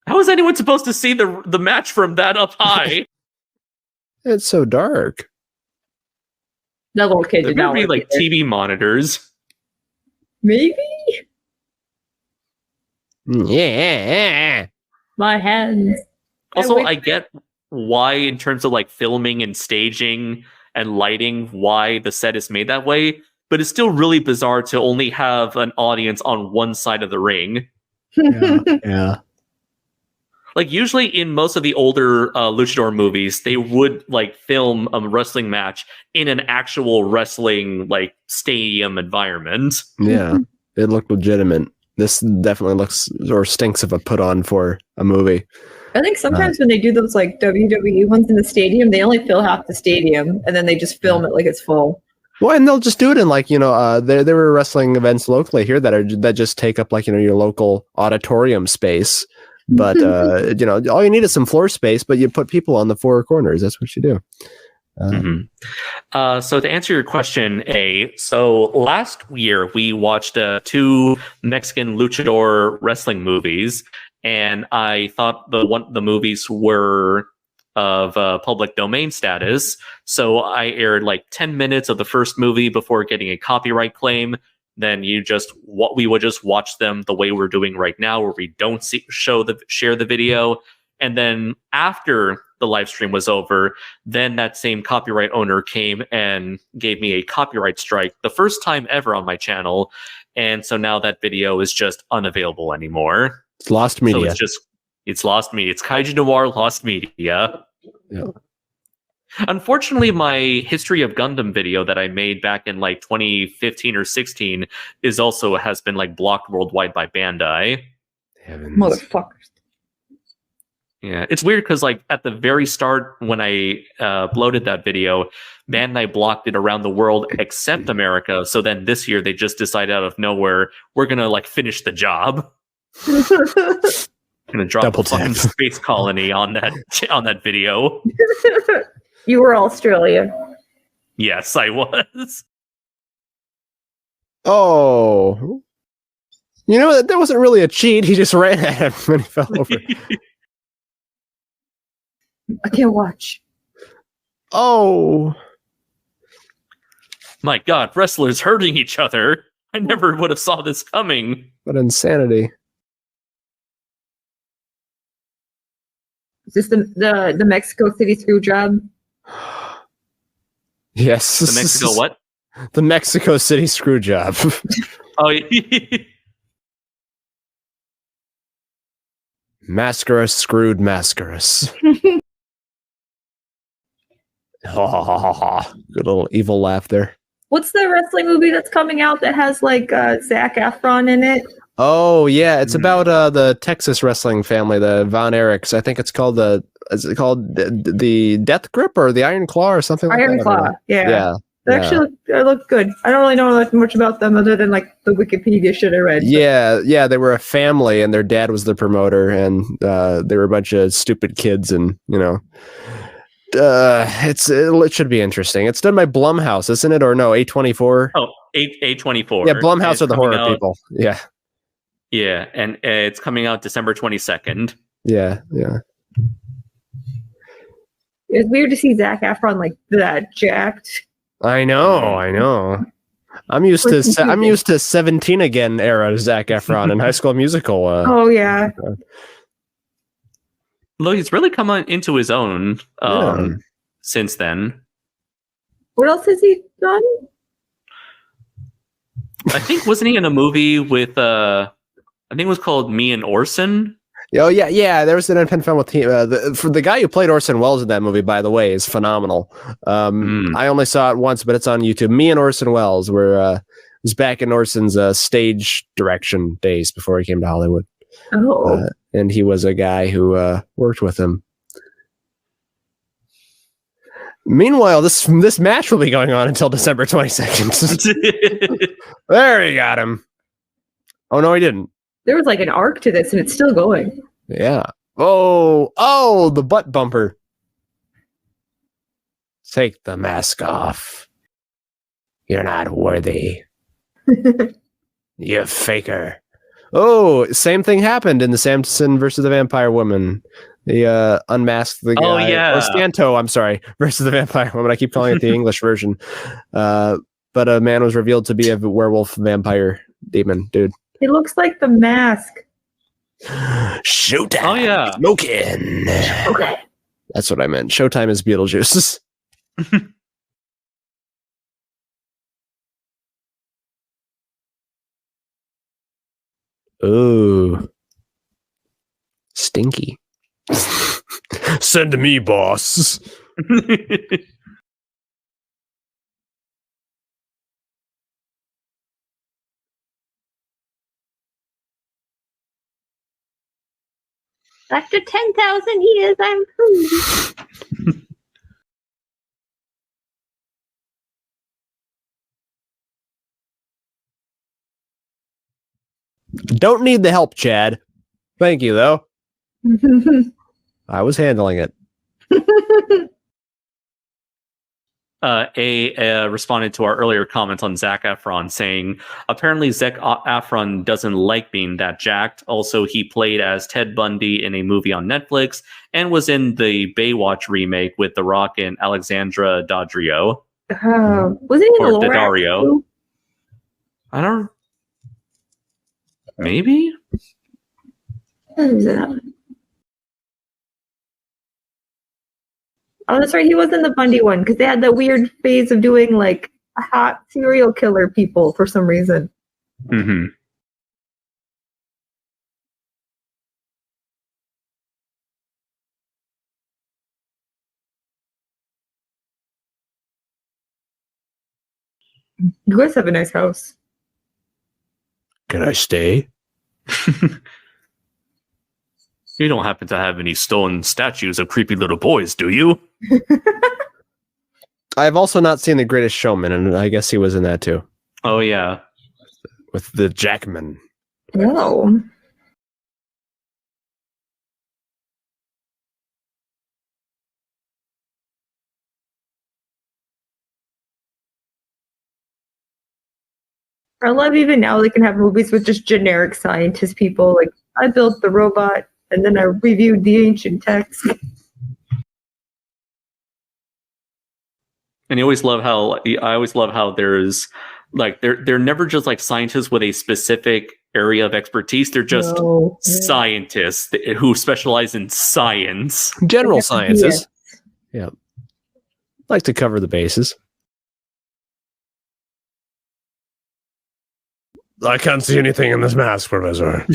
[SPEAKER 2] How is anyone supposed to see the match from that up high?
[SPEAKER 3] It's so dark.
[SPEAKER 4] That little kid
[SPEAKER 2] There
[SPEAKER 4] did not
[SPEAKER 2] would be
[SPEAKER 4] want to
[SPEAKER 2] like TV monitors.
[SPEAKER 4] Maybe?
[SPEAKER 3] Yeah.
[SPEAKER 4] My hands.
[SPEAKER 2] Also,
[SPEAKER 4] wish-
[SPEAKER 2] I get why, in terms of like filming and staging and lighting, why the set is made that way, but it's still really bizarre to only have an audience on one side of the ring.
[SPEAKER 3] Yeah.
[SPEAKER 2] Like, usually in most of the older luchador movies, they would like film a wrestling match in an actual wrestling like stadium environment.
[SPEAKER 3] Yeah. It looked legitimate. This definitely looks or stinks of a put on for a movie.
[SPEAKER 4] I think sometimes when they do those like WWE ones in the stadium, they only fill half the stadium and then they just film it like it's full.
[SPEAKER 3] Well, and they'll just do it in like, there were wrestling events locally here that just take up like, your local auditorium space. But, all you need is some floor space, but you put people on the four corners. That's what you do.
[SPEAKER 2] So to answer your question, so last year we watched 2 Mexican luchador wrestling movies, and I thought the movies were of public domain status. So I aired like 10 minutes of the first movie before getting a copyright claim. Then we would just watch them the way we're doing right now, where we don't share the video. And then after the live stream was over, then that same copyright owner came and gave me a copyright strike, the first time ever on my channel. And so now that video is just unavailable anymore.
[SPEAKER 3] It's lost media.
[SPEAKER 2] So it's lost media. It's KaijuNoir lost media.
[SPEAKER 3] Yeah.
[SPEAKER 2] Unfortunately, my History of Gundam video that I made back in like 2015 or 16 has been like blocked worldwide by Bandai.
[SPEAKER 3] Heavens.
[SPEAKER 4] Motherfuckers.
[SPEAKER 2] Yeah, it's weird because like at the very start when I uploaded that video, Bandai blocked it around the world except America. So then this year they just decided out of nowhere, we're gonna like finish the job. Gonna drop
[SPEAKER 3] Double
[SPEAKER 2] a fucking
[SPEAKER 3] tap.
[SPEAKER 2] space colony on that video.
[SPEAKER 4] You were Australia.
[SPEAKER 2] Yes, I was.
[SPEAKER 3] Oh. That wasn't really a cheat. He just ran at him when he fell over.
[SPEAKER 4] I can't watch.
[SPEAKER 3] Oh.
[SPEAKER 2] My God, wrestlers hurting each other. I never would have saw this coming.
[SPEAKER 3] What insanity.
[SPEAKER 4] Is this the Mexico City screw job?
[SPEAKER 3] Yes.
[SPEAKER 2] The Mexico what?
[SPEAKER 3] The Mexico City screw job.
[SPEAKER 2] Oh,
[SPEAKER 3] Mascaras screwed Mascaras. Good little evil laugh there.
[SPEAKER 4] What's the wrestling movie that's coming out that has like Zac Efron in it?
[SPEAKER 3] Oh yeah, it's about the Texas wrestling family, the Von Erichs. I think it's called the Death Grip or the Iron Claw or something like that.
[SPEAKER 4] Iron Claw. Yeah.
[SPEAKER 3] Yeah.
[SPEAKER 4] They actually look good. I don't really know much about them other than like the Wikipedia shit I read.
[SPEAKER 3] Yeah, they were a family, and their dad was the promoter, and they were a bunch of stupid kids, and it should be interesting. It's done by Blumhouse, isn't it? Or no, A24?
[SPEAKER 2] Oh, A24.
[SPEAKER 3] Yeah, Blumhouse are the horror people. Yeah.
[SPEAKER 2] Yeah, and it's coming out December 22nd.
[SPEAKER 3] Yeah.
[SPEAKER 4] It's weird to see Zac Efron like that jacked.
[SPEAKER 3] I know. I'm used to 17 again era Zac Efron in High School Musical.
[SPEAKER 4] Oh yeah.
[SPEAKER 2] Look, he's really come into his own since then.
[SPEAKER 4] What else has he done?
[SPEAKER 2] I think wasn't he in a movie with I think it was called Me and Orson?
[SPEAKER 3] Oh yeah. There was an independent film with for the guy who played Orson Welles in that movie. By the way, is phenomenal. I only saw it once, but it's on YouTube. Me and Orson Welles was back in Orson's stage direction days before he came to Hollywood.
[SPEAKER 4] Oh,
[SPEAKER 3] and he was a guy who worked with him. Meanwhile, this match will be going on until December 22nd. There, he got him. Oh no, he didn't.
[SPEAKER 4] there was like an arc to this, and it's still going.
[SPEAKER 3] Yeah. Oh, the butt bumper. Take the mask off. You're not worthy. You faker. Oh, same thing happened in the Samson versus the Vampire Woman. The unmasked the guy.
[SPEAKER 2] Oh, yeah.
[SPEAKER 3] Or Stanto, I'm sorry, versus the Vampire Woman. I keep calling it the English version. But a man was revealed to be a werewolf vampire demon dude.
[SPEAKER 4] He looks like the Mask.
[SPEAKER 3] Showtime.
[SPEAKER 2] Oh, yeah.
[SPEAKER 3] Smoking.
[SPEAKER 4] Okay.
[SPEAKER 3] That's what I meant. Showtime is Beetlejuice. Ooh. Stinky. Send me, boss.
[SPEAKER 4] After 10,000 years, I'm free.
[SPEAKER 3] Don't need the help, Chad. Thank you, though. I was handling it.
[SPEAKER 2] Responded to our earlier comment on Zac Efron, saying apparently Zac Efron doesn't like being that jacked. Also, he played as Ted Bundy in a movie on Netflix and was in the Baywatch remake with The Rock and Alexandra Daddario.
[SPEAKER 4] Was it in
[SPEAKER 2] Or
[SPEAKER 4] Lora?
[SPEAKER 2] Daddario. I don't. Maybe.
[SPEAKER 4] What is that? Oh, that's right. He was in the Bundy one because they had that weird phase of doing like hot serial killer people for some reason.
[SPEAKER 2] Mm-hmm.
[SPEAKER 4] You guys have a nice house.
[SPEAKER 3] Can I stay?
[SPEAKER 2] You don't happen to have any stone statues of creepy little boys, do you?
[SPEAKER 3] I've also not seen The Greatest Showman, and I guess he was in that too.
[SPEAKER 2] Oh, yeah.
[SPEAKER 3] With the Jackman.
[SPEAKER 4] No. I love even now they can have movies with just generic scientist people. Like, I built the robot, and then I reviewed the ancient text.
[SPEAKER 2] And I always love how there's like they're never just like scientists with a specific area of expertise. They're just scientists who specialize in science.
[SPEAKER 3] General sciences. Yeah. Like to cover the bases. I can't see anything in this mask, Professor.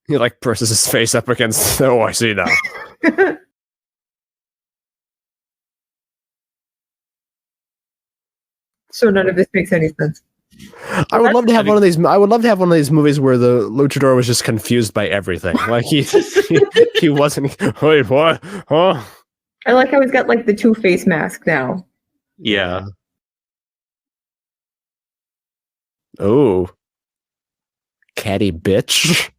[SPEAKER 3] He like presses his face up against. Oh, I see now.
[SPEAKER 4] So none of this makes any sense.
[SPEAKER 3] I would love to have one of these. I would love to have one of these movies where the luchador was just confused by everything. Like he wasn't. Wait, what? Huh?
[SPEAKER 4] I like how he's got like the Two-Face mask now.
[SPEAKER 2] Yeah.
[SPEAKER 3] Oh, catty bitch.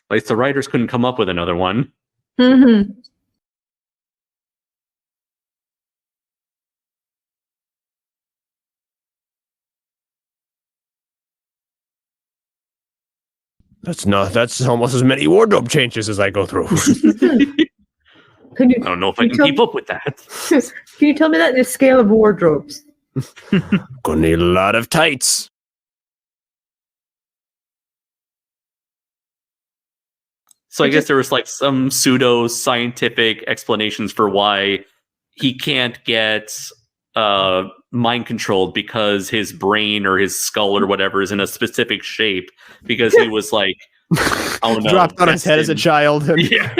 [SPEAKER 2] At least the writers couldn't come up with another one.
[SPEAKER 4] Mm-hmm.
[SPEAKER 3] That's almost as many wardrobe changes as I go through.
[SPEAKER 2] I don't know if I can keep up with that.
[SPEAKER 4] Can you tell me that in a scale of wardrobes?
[SPEAKER 3] Gonna need a lot of tights.
[SPEAKER 2] So I guess there was like some pseudo scientific explanations for why he can't get mind controlled because his brain or his skull or whatever is in a specific shape because he was like, I don't know,
[SPEAKER 3] dropped on his head as a child.
[SPEAKER 2] Yeah.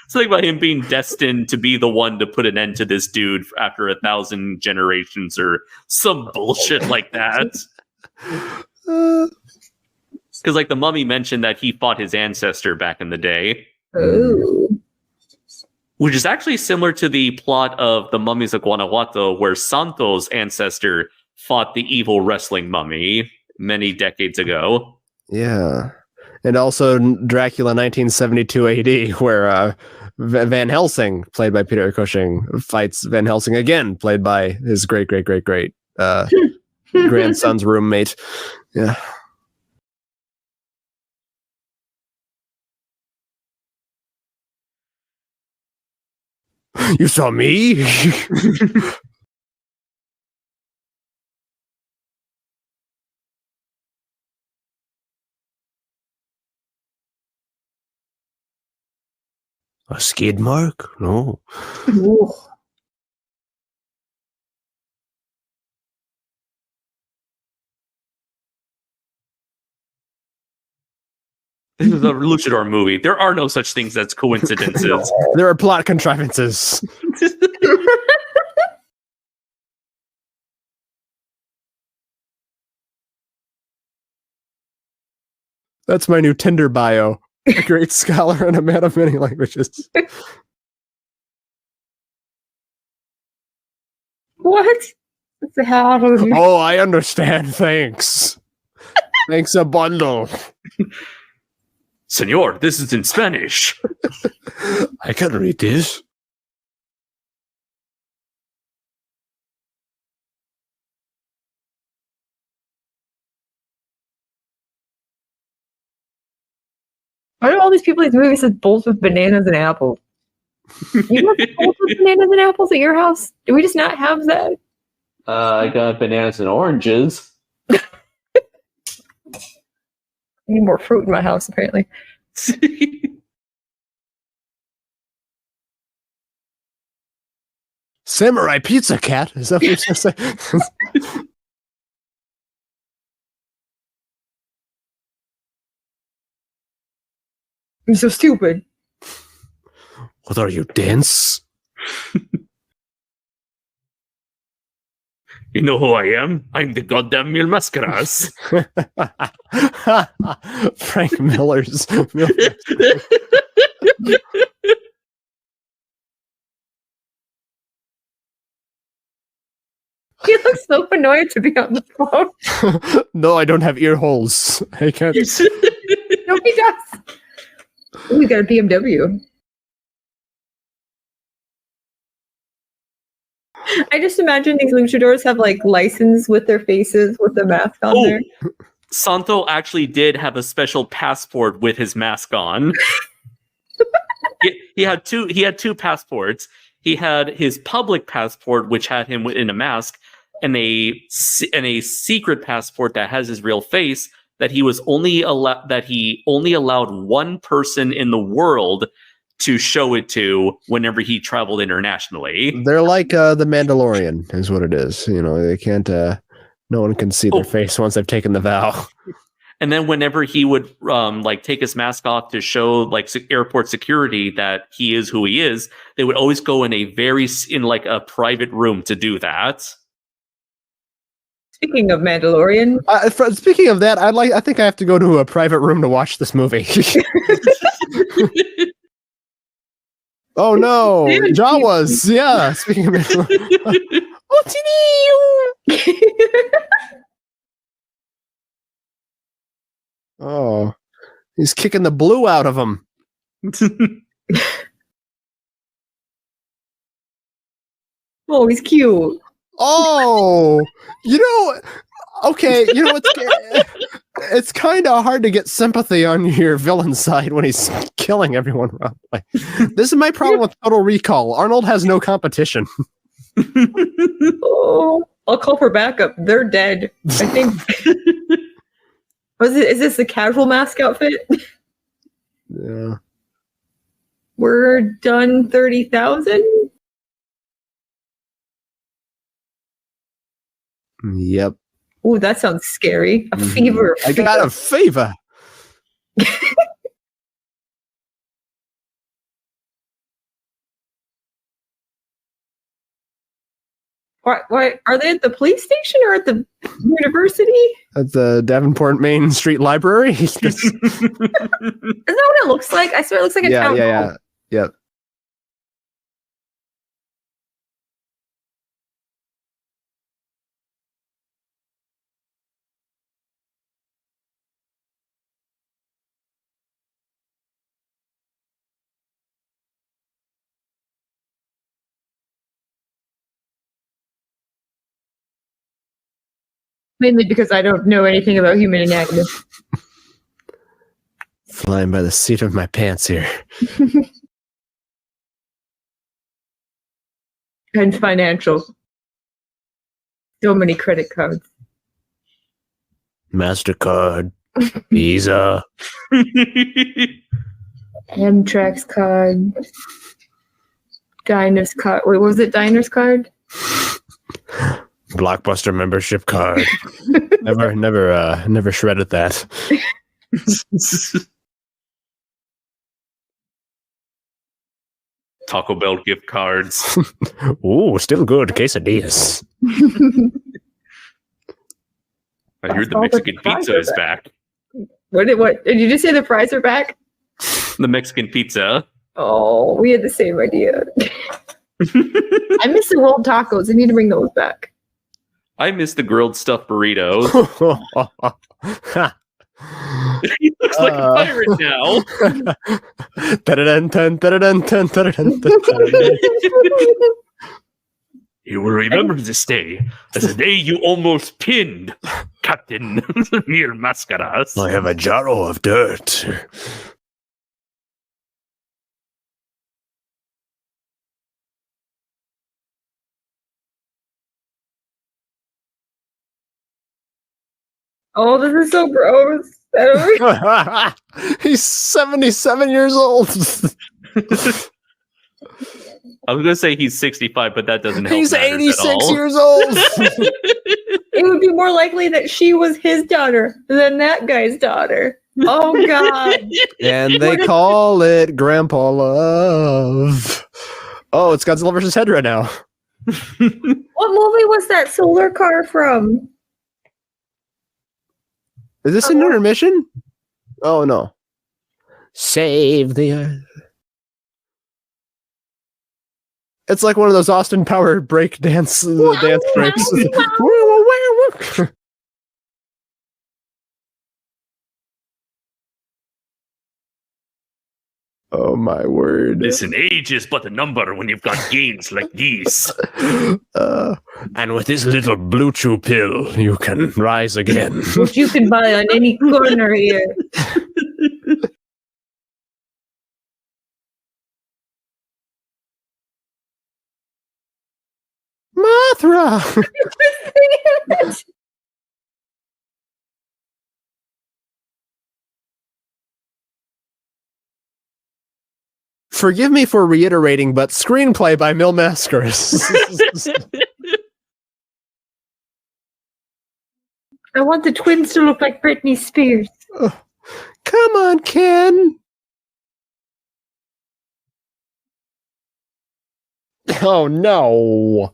[SPEAKER 2] Something about him being destined to be the one to put an end to this dude after 1,000 generations or some bullshit like that. Because like the mummy mentioned that he fought his ancestor back in the day.
[SPEAKER 4] Oh.
[SPEAKER 2] which is actually similar to the plot of the Mummies of Guanajuato, where Santo's ancestor fought the evil wrestling mummy many decades ago.
[SPEAKER 3] Yeah. And also Dracula 1972 AD, where Van Helsing, played by Peter Cushing, fights Van Helsing again, played by his great grandson's roommate. Yeah. You saw me? A skid mark? No.
[SPEAKER 4] Ooh.
[SPEAKER 2] This is a luchador movie. There are no such things as coincidences.
[SPEAKER 3] There are plot contrivances. That's my new Tinder bio. A great scholar and a man of many languages.
[SPEAKER 4] What? What's the hell?
[SPEAKER 3] Oh, I understand. Thanks. Thanks a bundle.
[SPEAKER 2] Senor, this is in Spanish.
[SPEAKER 3] I can read this.
[SPEAKER 4] Why do all these people in these movies have bowls with bananas and apples? You have bowls with bananas and apples at your house? Do we just not have that?
[SPEAKER 2] I got bananas and oranges.
[SPEAKER 4] I need more fruit in my house, apparently.
[SPEAKER 3] Samurai Pizza Cat? Is that what you're saying?
[SPEAKER 4] I'm so stupid.
[SPEAKER 3] What are you, dense?
[SPEAKER 2] You know who I am? I'm the goddamn Mil Mascaras.
[SPEAKER 3] Frank Miller's.
[SPEAKER 4] He looks so annoyed to be on the phone.
[SPEAKER 3] No, I don't have ear holes. I can't.
[SPEAKER 4] No, he does. Ooh, we got a BMW. I just imagine these luchadors have like license with their faces with the mask on there.
[SPEAKER 2] Santo actually did have a special passport with his mask on. he had two passports. He had his public passport, which had him in a mask, and a secret passport that has his real face. That he only allowed one person in the world to show it to whenever he traveled internationally.
[SPEAKER 3] They're like the Mandalorian, is what it is. You know, they can't. No one can see their face once they've taken the vow.
[SPEAKER 2] And then whenever he would take his mask off to show airport security that he is who he is, they would always go in a private room to do that.
[SPEAKER 4] Speaking of Mandalorian,
[SPEAKER 3] speaking of that, I think I have to go to a private room to watch this movie. Oh no, Jawas! Yeah, speaking of Mandalorian. Oh, he's kicking the blue out of him.
[SPEAKER 4] Oh, he's cute.
[SPEAKER 3] Oh, okay, it's kind of hard to get sympathy on your villain side when he's killing everyone around. This is my problem with Total Recall. Arnold has no competition.
[SPEAKER 4] Oh, I'll call for backup. They're dead. I think. Is this the casual mask outfit?
[SPEAKER 3] Yeah.
[SPEAKER 4] We're done 30,000.
[SPEAKER 3] Yep.
[SPEAKER 4] Ooh, that sounds scary. A fever.
[SPEAKER 3] I got a fever.
[SPEAKER 4] Why are they at the police station or at the university?
[SPEAKER 3] At the Davenport Main Street Library.
[SPEAKER 4] Isn't that what it looks like? I swear it looks like a town hall.
[SPEAKER 3] Yeah.
[SPEAKER 4] Mainly because I don't know anything about human anatomy.
[SPEAKER 3] Flying by the seat of my pants here.
[SPEAKER 4] And financials. So many credit cards.
[SPEAKER 3] MasterCard, Visa.
[SPEAKER 4] Amtrak's card. Diner's card. Wait, what was it? Diner's card?
[SPEAKER 3] Blockbuster membership card. never shredded that.
[SPEAKER 2] Taco Bell gift cards.
[SPEAKER 3] Ooh, still good. Quesadillas.
[SPEAKER 2] I heard the Mexican pizza is back.
[SPEAKER 4] What did you just say? The fries are back?
[SPEAKER 2] The Mexican pizza.
[SPEAKER 4] Oh, we had the same idea. I miss the rolled tacos. I need to bring those back.
[SPEAKER 2] I miss the grilled stuffed burritos. He looks like a pirate now. You will remember this day as the day you almost pinned Captain Mir Mascaras.
[SPEAKER 3] I have a jarro of dirt.
[SPEAKER 4] Oh, this is so gross.
[SPEAKER 3] He's 77 years old.
[SPEAKER 2] I was going to say he's 65, but that doesn't help.
[SPEAKER 3] He's
[SPEAKER 2] matters
[SPEAKER 3] 86
[SPEAKER 2] at all.
[SPEAKER 3] years old.
[SPEAKER 4] It would be more likely that she was his daughter than that guy's daughter. Oh, God.
[SPEAKER 3] And they call it Grandpa Love. Oh, it's Godzilla vs. Hedra now.
[SPEAKER 4] What movie was that solar car from?
[SPEAKER 3] Is this an intermission? Oh, no. Save the Earth. It's like one of those Austin Power break dance dance breaks. Oh my word.
[SPEAKER 2] Listen, age is but a number when you've got gains like these.
[SPEAKER 3] And with this little blue chew pill, you can rise again.
[SPEAKER 4] Which you can buy on any corner here.
[SPEAKER 3] Mothra! Forgive me for reiterating, but screenplay by Mil Mascaras.
[SPEAKER 4] I want the twins to look like Britney Spears.
[SPEAKER 3] Oh, come on, Ken. Oh no.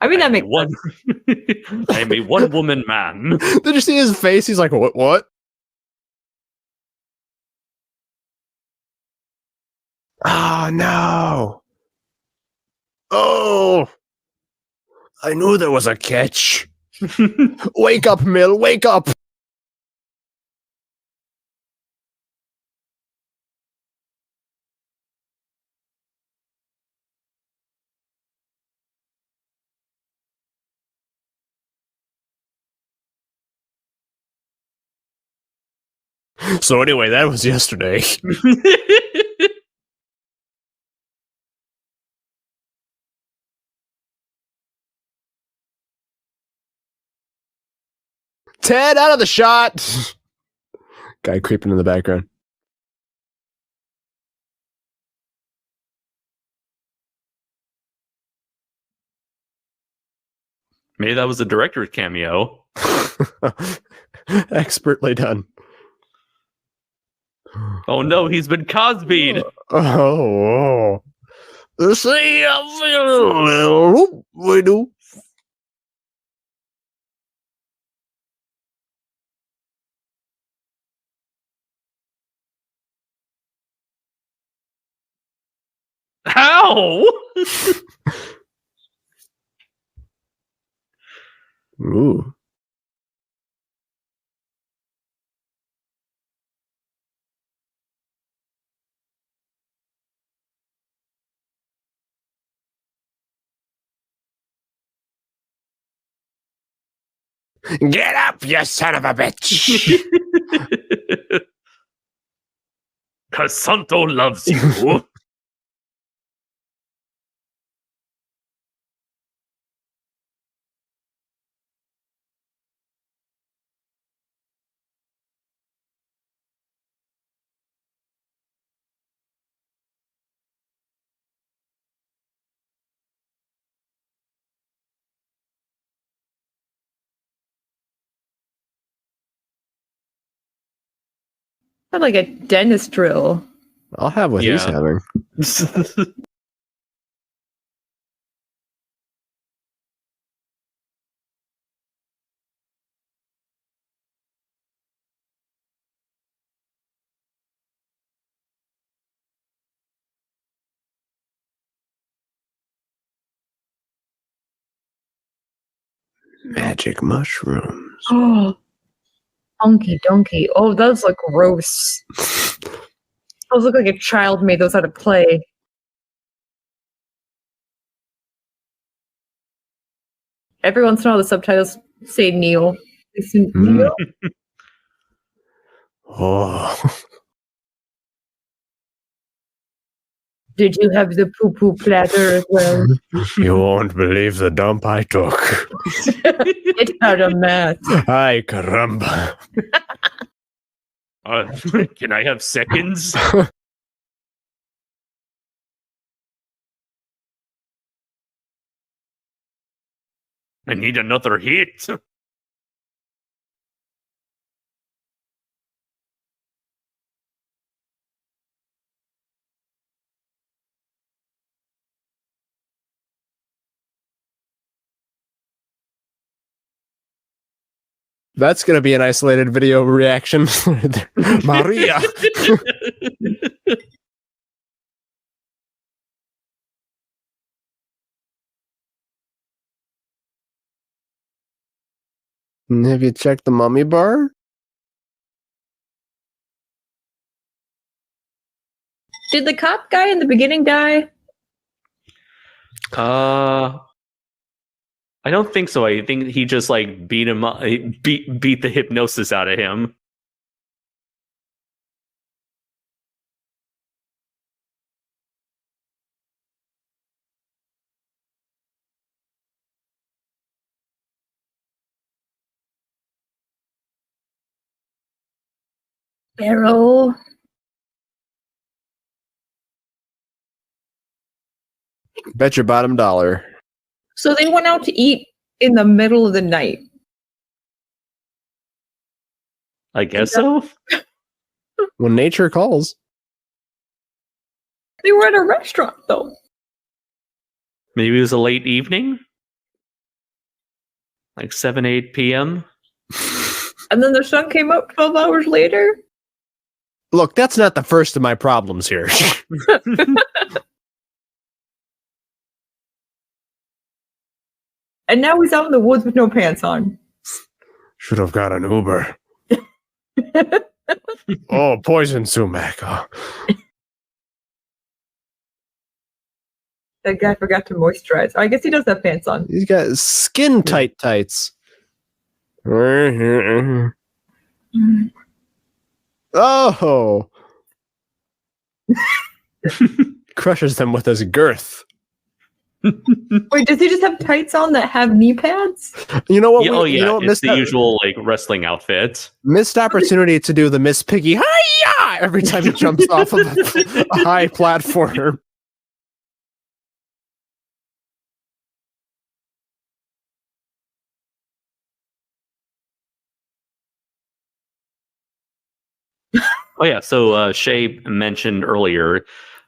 [SPEAKER 4] I mean, that makes
[SPEAKER 2] one. I'm a one-woman man.
[SPEAKER 3] Did you see his face? He's like, what? Oh, no. Oh. I knew there was a catch. Wake up, Mil, wake up. So anyway, that was yesterday. Ted, out of the shot! Guy creeping in the background.
[SPEAKER 2] Maybe that was a director's cameo.
[SPEAKER 3] Expertly done.
[SPEAKER 2] Oh no, he's been Cosby'd.
[SPEAKER 3] Oh. See, we do.
[SPEAKER 2] How?
[SPEAKER 3] Ooh. Get up, you son of a bitch!
[SPEAKER 2] Cause Santo loves you.
[SPEAKER 4] Not like a dentist drill.
[SPEAKER 3] I'll have what he's having. Magic mushrooms.
[SPEAKER 4] Oh, funky donkey. Oh, those look gross. Those look like a child made those out of clay. Every once in a while, the subtitles say Neil. They say Neil?
[SPEAKER 3] Oh.
[SPEAKER 4] Did you have the poo-poo platter as well?
[SPEAKER 3] You won't believe the dump I took.
[SPEAKER 4] It had a mess.
[SPEAKER 3] Ay, caramba.
[SPEAKER 2] Can I have seconds? I need another hit.
[SPEAKER 3] That's going to be an isolated video reaction. Maria. Have you checked the mummy bar?
[SPEAKER 4] Did the cop guy in the beginning die?
[SPEAKER 2] I don't think so. I think he just like beat him up, beat the hypnosis out of him.
[SPEAKER 4] Barrel.
[SPEAKER 3] Bet your bottom dollar.
[SPEAKER 4] So they went out to eat in the middle of the night.
[SPEAKER 2] I guess so.
[SPEAKER 3] When nature calls.
[SPEAKER 4] They were at a restaurant, though.
[SPEAKER 2] Maybe it was a late evening, like 7, 8 p.m.
[SPEAKER 4] And then the sun came up 12 hours later.
[SPEAKER 3] Look, that's not the first of my problems here.
[SPEAKER 4] And now he's out in the woods with no pants on.
[SPEAKER 3] Should have got an Uber. Oh, poison sumac. Oh.
[SPEAKER 4] That guy forgot to moisturize. I guess he does have pants on.
[SPEAKER 3] He's got skin tight tights. Oh. Crushes them with his girth.
[SPEAKER 4] Wait, does he just have tights on that have knee pads?
[SPEAKER 3] You know what?
[SPEAKER 2] Yeah,
[SPEAKER 3] You know what?
[SPEAKER 2] it's the usual like wrestling outfit.
[SPEAKER 3] Missed opportunity to do the Miss Piggy hi-ya every time he jumps off of a high platform.
[SPEAKER 2] Oh yeah, so Shay mentioned earlier,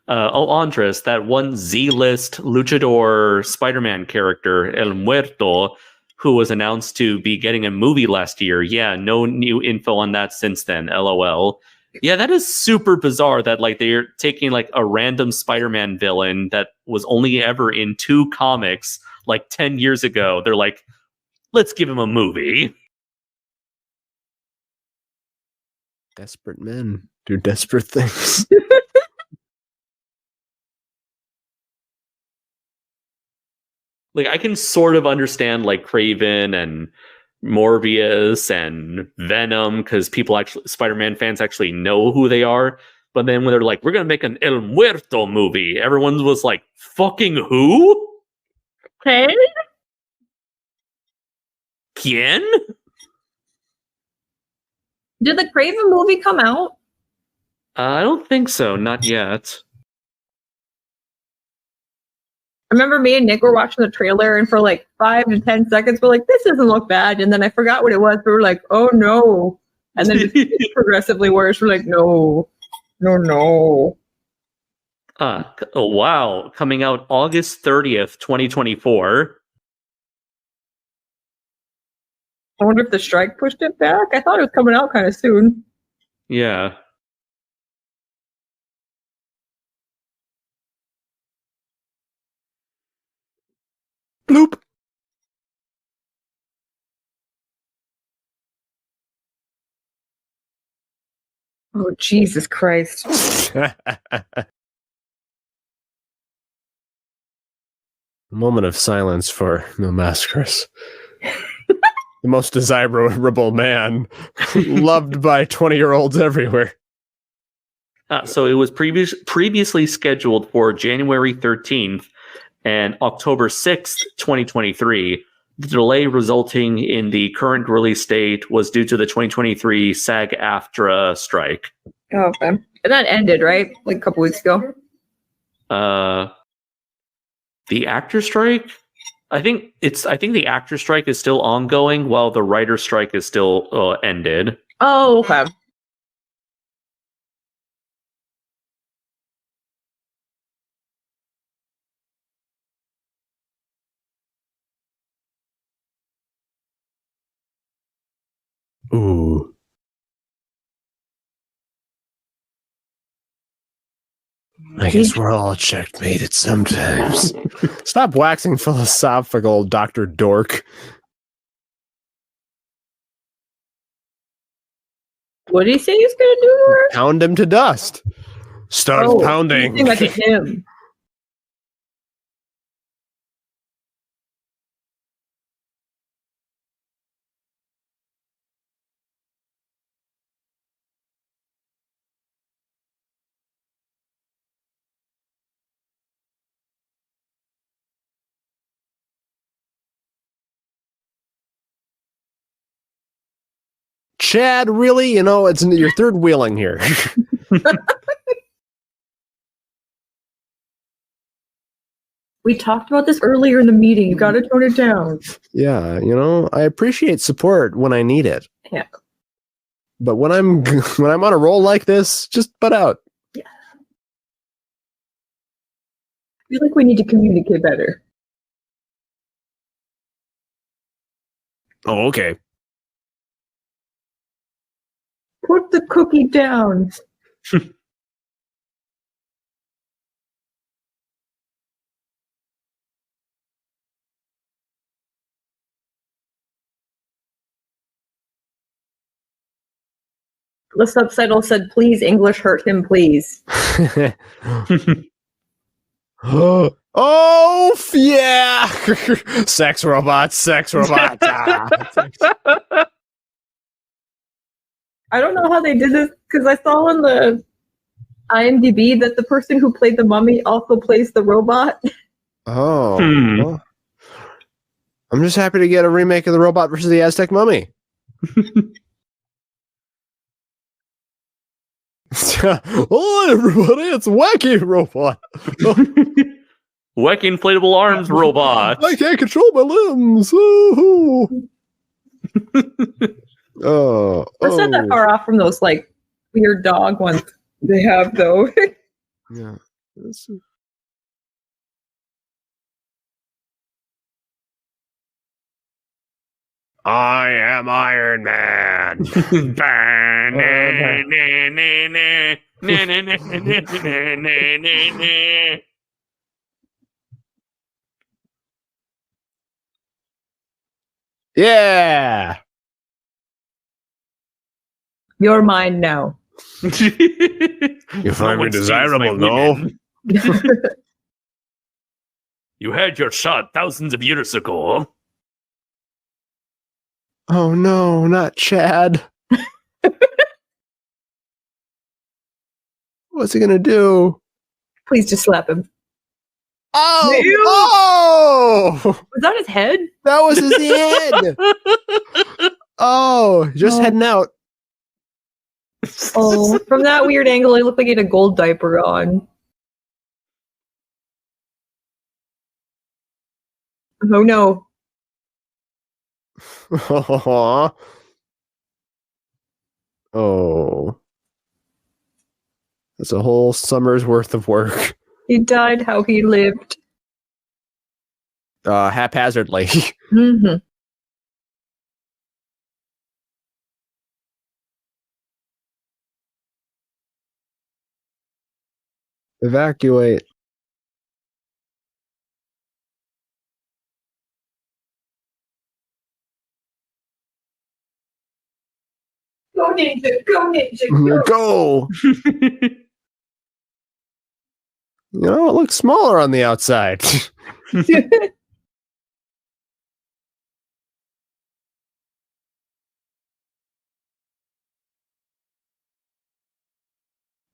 [SPEAKER 2] Andres, that one Z-list luchador Spider-Man character, El Muerto, who was announced to be getting a movie last year. Yeah, no new info on that since then, LOL. Yeah, that is super bizarre that like they're taking like a random Spider-Man villain that was only ever in 2 comics like 10 years ago. They're like, let's give him a movie.
[SPEAKER 3] Desperate men do desperate things.
[SPEAKER 2] Like I can sort of understand like Craven and Morbius and Venom, because Spider-Man fans actually know who they are. But then when they're like, we're going to make an El Muerto movie, everyone was like, fucking who?
[SPEAKER 4] Okay.
[SPEAKER 2] ¿Quién?
[SPEAKER 4] Did the Craven movie come out?
[SPEAKER 2] I don't think so. Not yet.
[SPEAKER 4] I remember me and Nick were watching the trailer, and for like 5 to 10 seconds, we're like, this doesn't look bad. And then I forgot what it was. We were like, oh no. And then it's progressively worse. We're like, no. Oh,
[SPEAKER 2] wow. Coming out August 30th, 2024.
[SPEAKER 4] I wonder if the strike pushed it back. I thought it was coming out kind of soon.
[SPEAKER 2] Yeah.
[SPEAKER 3] Bloop.
[SPEAKER 4] Oh, Jesus Christ.
[SPEAKER 3] A moment of silence for the Mascaras. The most desirable man, loved by 20-year-olds everywhere.
[SPEAKER 2] So it was previously scheduled for January 13th and October 6th, 2023. The delay resulting in the current release date was due to the 2023 SAG-AFTRA strike.
[SPEAKER 4] Oh, okay. And that ended, right? Like a couple weeks ago.
[SPEAKER 2] The actor strike? I think the actor strike is still ongoing while the writer strike is still ended.
[SPEAKER 4] Oh, okay.
[SPEAKER 3] Ooh. I guess we're all checkmated sometimes. Stop waxing philosophical, Dr. Dork.
[SPEAKER 4] What did he say he was going to do to her?
[SPEAKER 3] Pound him to dust. Start pounding.
[SPEAKER 4] Like a him.
[SPEAKER 3] Chad, really? You know, it's your third wheeling here.
[SPEAKER 4] We talked about this earlier in the meeting. You got to tone it down.
[SPEAKER 3] Yeah, you know, I appreciate support when I need it.
[SPEAKER 4] Yeah.
[SPEAKER 3] But when I'm on a roll like this, just butt out.
[SPEAKER 4] Yeah. I feel like we need to communicate better.
[SPEAKER 3] Oh, okay.
[SPEAKER 4] Put the cookie down. The subtitle said, please, English hurt him, please.
[SPEAKER 3] Oh, yeah. Sex robots.
[SPEAKER 4] I don't know how they did this, because I saw on the IMDb that the person who played the mummy also plays the robot.
[SPEAKER 3] Oh. Well, I'm just happy to get a remake of The Robot versus the Aztec Mummy. Oh, everybody, it's Wacky Robot.
[SPEAKER 2] Wacky inflatable arms robot.
[SPEAKER 3] I can't control my limbs. Oh.
[SPEAKER 4] It's not that far off from those like weird dog ones they have though.
[SPEAKER 3] Yeah. I am Iron Man. Yeah.
[SPEAKER 4] You're mine now.
[SPEAKER 3] You find me desirable, no?
[SPEAKER 2] You had your shot thousands of years ago.
[SPEAKER 3] Oh no, not Chad. What's he gonna do?
[SPEAKER 4] Please just slap him.
[SPEAKER 3] Oh!
[SPEAKER 4] Ew.
[SPEAKER 3] Oh!
[SPEAKER 4] Was that his head?
[SPEAKER 3] That was his head! Oh, just heading out.
[SPEAKER 4] Oh, from that weird angle, he looked like he had a gold diaper on. Oh no.
[SPEAKER 3] Oh. That's a whole summer's worth of work.
[SPEAKER 4] He died how he lived.
[SPEAKER 3] Haphazardly.
[SPEAKER 4] Mm-hmm.
[SPEAKER 3] Evacuate.
[SPEAKER 4] Go ninja, go ninja,
[SPEAKER 3] Go! You know, it looks smaller on the outside.
[SPEAKER 4] go!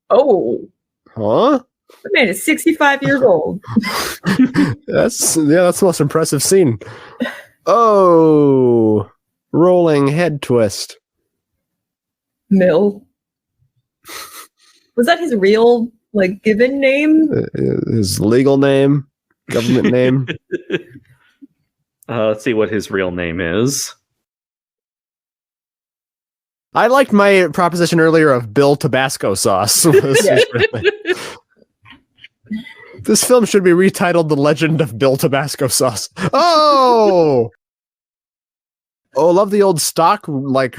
[SPEAKER 4] Oh,
[SPEAKER 3] Huh?
[SPEAKER 4] the man is 65 years old.
[SPEAKER 3] That's the most impressive scene. Oh, rolling head twist.
[SPEAKER 4] Mill. Was that his real, given name?
[SPEAKER 3] His legal name, government name.
[SPEAKER 2] Let's see what his real name is.
[SPEAKER 3] I liked my proposition earlier of Bill Tabasco sauce. This film should be retitled The Legend of Bill Tabasco Sauce. Oh! Oh, love the old stock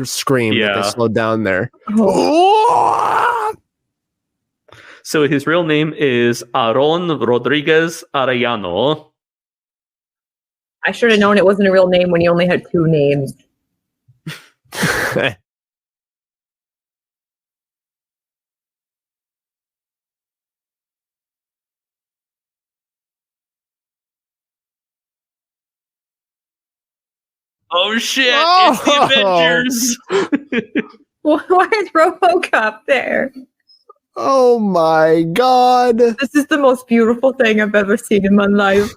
[SPEAKER 3] scream that they slowed down there.
[SPEAKER 4] Oh.
[SPEAKER 2] So his real name is Aaron Rodriguez Arellano.
[SPEAKER 4] I should have known it wasn't a real name when he only had 2 names.
[SPEAKER 2] Oh shit! It's the Avengers.
[SPEAKER 4] Why is RoboCop there?
[SPEAKER 3] Oh my god!
[SPEAKER 4] This is the most beautiful thing I've ever seen in my life.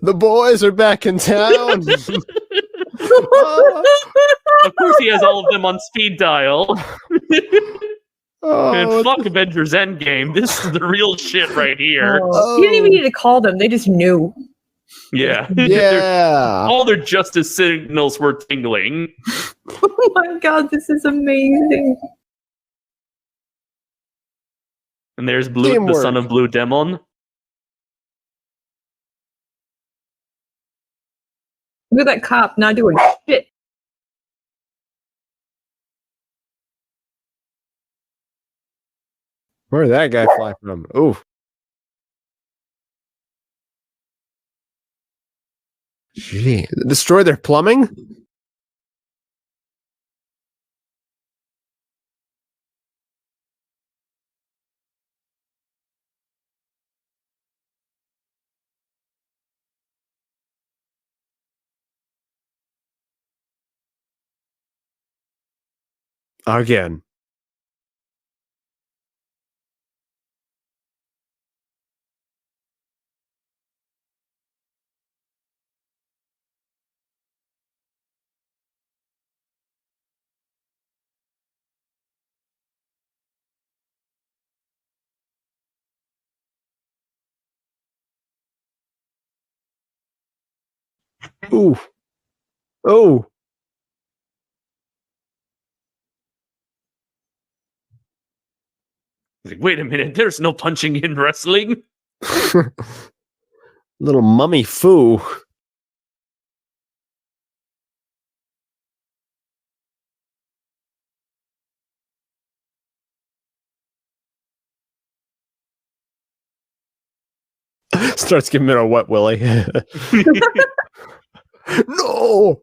[SPEAKER 3] The boys are back in town.
[SPEAKER 2] Of course, he has all of them on speed dial. And fuck Avengers Endgame. This is the real shit right here.
[SPEAKER 4] He didn't even need to call them; they just knew.
[SPEAKER 2] Yeah.
[SPEAKER 3] Yeah.
[SPEAKER 2] All their justice signals were tingling.
[SPEAKER 4] Oh my god, this is amazing.
[SPEAKER 2] And there's Blue,
[SPEAKER 3] Teamwork.
[SPEAKER 2] the son of Blue Demon.
[SPEAKER 4] Look at that cop not doing shit.
[SPEAKER 3] Where did that guy fly from? Ooh. Gee, destroy their plumbing? Again. Ooh. Oh.
[SPEAKER 2] Like, wait a minute, there's no punching in wrestling.
[SPEAKER 3] Little mummy foo. Starts giving it a wet willy. No.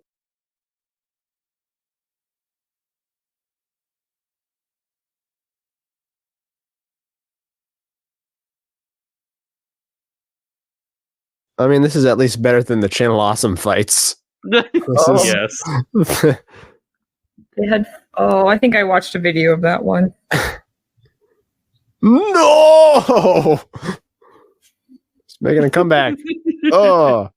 [SPEAKER 3] I mean, this is at least better than the Channel Awesome fights.
[SPEAKER 2] Yes.
[SPEAKER 4] They had. Oh, I think I watched a video of that one.
[SPEAKER 3] No! It's making a comeback. Oh.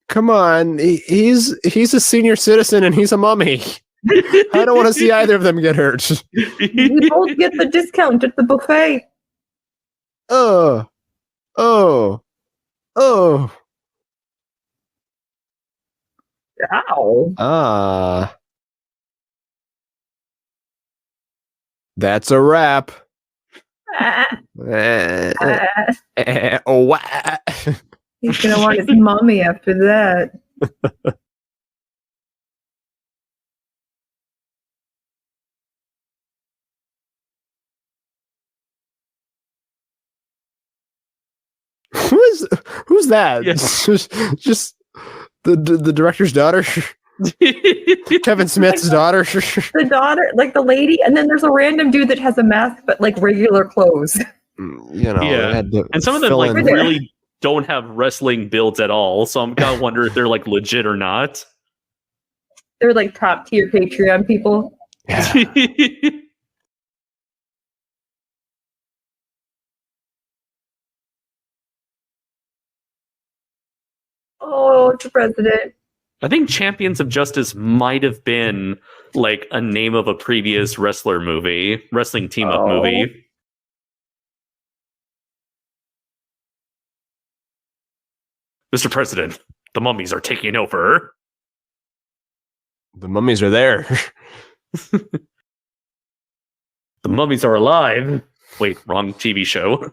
[SPEAKER 3] Come on. He's a senior citizen and he's a mummy. I don't want to see either of them get hurt.
[SPEAKER 4] You both get the discount at the buffet.
[SPEAKER 3] Oh. Oh. Oh.
[SPEAKER 4] Ow.
[SPEAKER 3] Ah. That's a wrap. Oh, what?
[SPEAKER 4] He's gonna want his mummy after that.
[SPEAKER 3] Who's that?
[SPEAKER 2] Yes.
[SPEAKER 3] Just the director's daughter. Kevin Smith's daughter.
[SPEAKER 4] The daughter, like the lady, and then there's a random dude that has a mask but like regular clothes.
[SPEAKER 3] You know,
[SPEAKER 2] Yeah. And some of them like really don't have wrestling builds at all, so I'm gonna wonder if they're like legit or not.
[SPEAKER 4] They're like top tier Patreon people.
[SPEAKER 3] Yeah.
[SPEAKER 4] Oh, it's the president.
[SPEAKER 2] I think Champions of Justice might have been like a name of a previous wrestling team up movie. Mr. President, the mummies are taking over.
[SPEAKER 3] The mummies are there.
[SPEAKER 2] The mummies are alive. Wait, wrong TV show.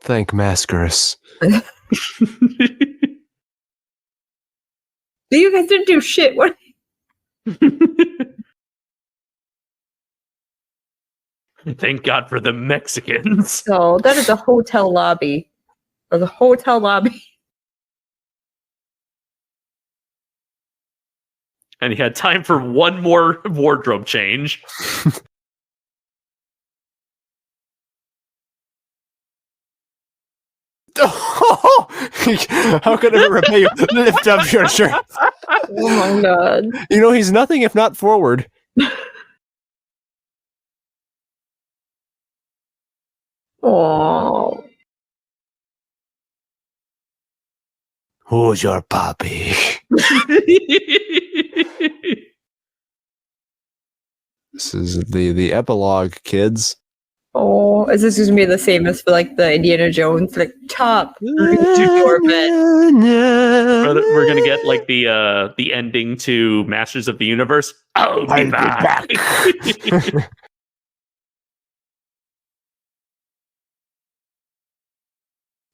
[SPEAKER 3] Thank Mascaras.
[SPEAKER 4] You guys didn't do shit. What?
[SPEAKER 2] Thank God for the Mexicans.
[SPEAKER 4] So that is a hotel lobby. Or the hotel lobby.
[SPEAKER 2] And he had time for one more wardrobe change.
[SPEAKER 3] How could I repay you? Lift up your shirt.
[SPEAKER 4] Oh my god.
[SPEAKER 3] You know, he's nothing if not forward.
[SPEAKER 4] Oh.
[SPEAKER 3] Who's your puppy? This is the epilogue, kids.
[SPEAKER 4] Oh, is this going to be the same as for like the Indiana Jones, like top orbit?
[SPEAKER 2] We're gonna get like the ending to Masters of the Universe. I'll be back.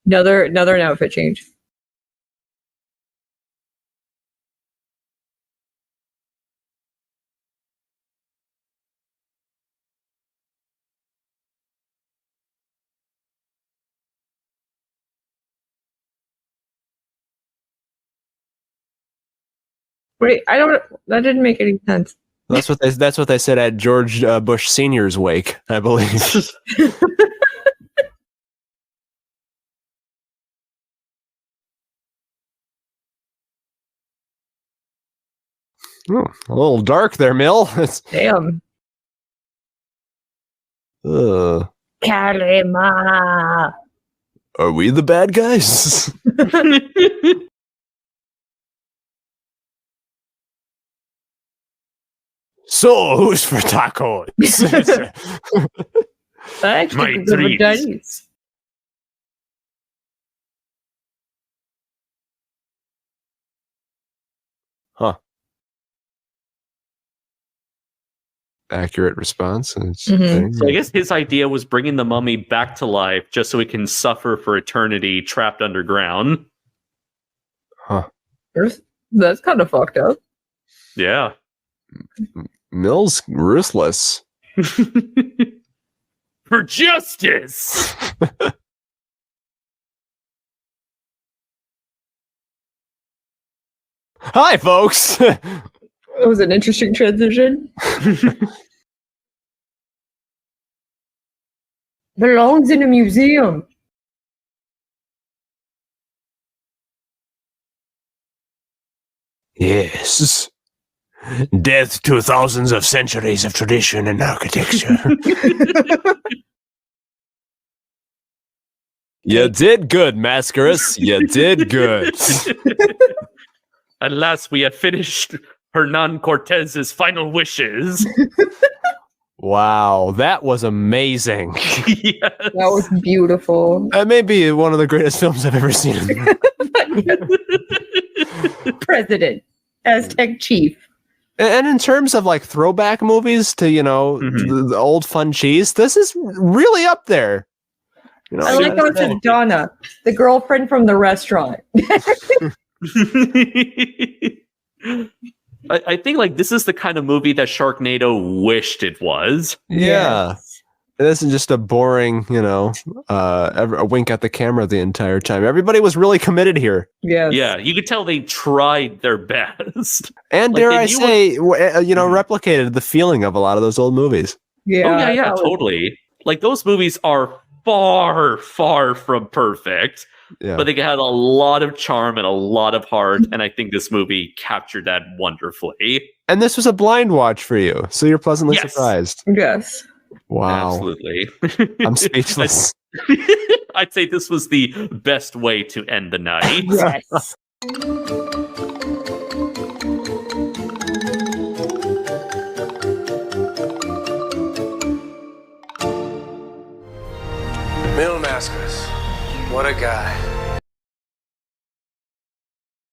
[SPEAKER 4] Another outfit change. Wait, I don't. That didn't make any sense.
[SPEAKER 3] That's what they said at George Bush Sr.'s wake, I believe. Oh, a little dark there, Mill.
[SPEAKER 4] Damn. Kalima.
[SPEAKER 3] Are we the bad guys? So, who's for tacos?
[SPEAKER 4] I actually think they're Chinese.
[SPEAKER 3] Huh. Accurate response.
[SPEAKER 4] Mhm.
[SPEAKER 2] So I guess his idea was bringing the mummy back to life just so he can suffer for eternity trapped underground.
[SPEAKER 3] Huh.
[SPEAKER 4] That's kind of fucked up.
[SPEAKER 2] Yeah.
[SPEAKER 3] Mill's ruthless.
[SPEAKER 2] For justice.
[SPEAKER 3] Hi, folks.
[SPEAKER 4] That was an interesting transition. Belongs in a museum.
[SPEAKER 3] Yes. Death to thousands of centuries of tradition and architecture. You did good, Mascaras. You did good.
[SPEAKER 2] At last, we have finished Hernan Cortez's final wishes.
[SPEAKER 3] Wow, that was amazing.
[SPEAKER 2] Yes.
[SPEAKER 4] That was beautiful.
[SPEAKER 3] That may be one of the greatest films I've ever seen.
[SPEAKER 4] President, Aztec chief.
[SPEAKER 3] And in terms of like throwback movies to, the old fun cheese, this is really up there.
[SPEAKER 4] I like how it says Donna, the girlfriend from the restaurant.
[SPEAKER 2] I think like this is the kind of movie that Sharknado wished it was.
[SPEAKER 3] Yeah.
[SPEAKER 4] Yes.
[SPEAKER 3] It isn't just a boring, a wink at the camera the entire time. Everybody was really committed here.
[SPEAKER 4] Yes.
[SPEAKER 2] Yeah, you could tell they tried their best.
[SPEAKER 3] And
[SPEAKER 2] Like,
[SPEAKER 3] dare
[SPEAKER 2] they
[SPEAKER 3] I
[SPEAKER 2] knew
[SPEAKER 3] say, replicated the feeling of a lot of those old movies.
[SPEAKER 4] Yeah.
[SPEAKER 2] Oh yeah,
[SPEAKER 4] that was-
[SPEAKER 2] totally. Like those movies are far, far from perfect,
[SPEAKER 3] Yeah.
[SPEAKER 2] but they had a lot of charm and a lot of heart, and I think this movie captured that wonderfully.
[SPEAKER 3] And this was a blind watch for you, so you're pleasantly
[SPEAKER 2] Yes.
[SPEAKER 3] surprised.
[SPEAKER 4] Yes.
[SPEAKER 3] Wow.
[SPEAKER 2] Absolutely.
[SPEAKER 3] I'm speechless.
[SPEAKER 2] I'd say this was the best way to end the night.
[SPEAKER 4] Yes.
[SPEAKER 5] Mascaras. What a guy.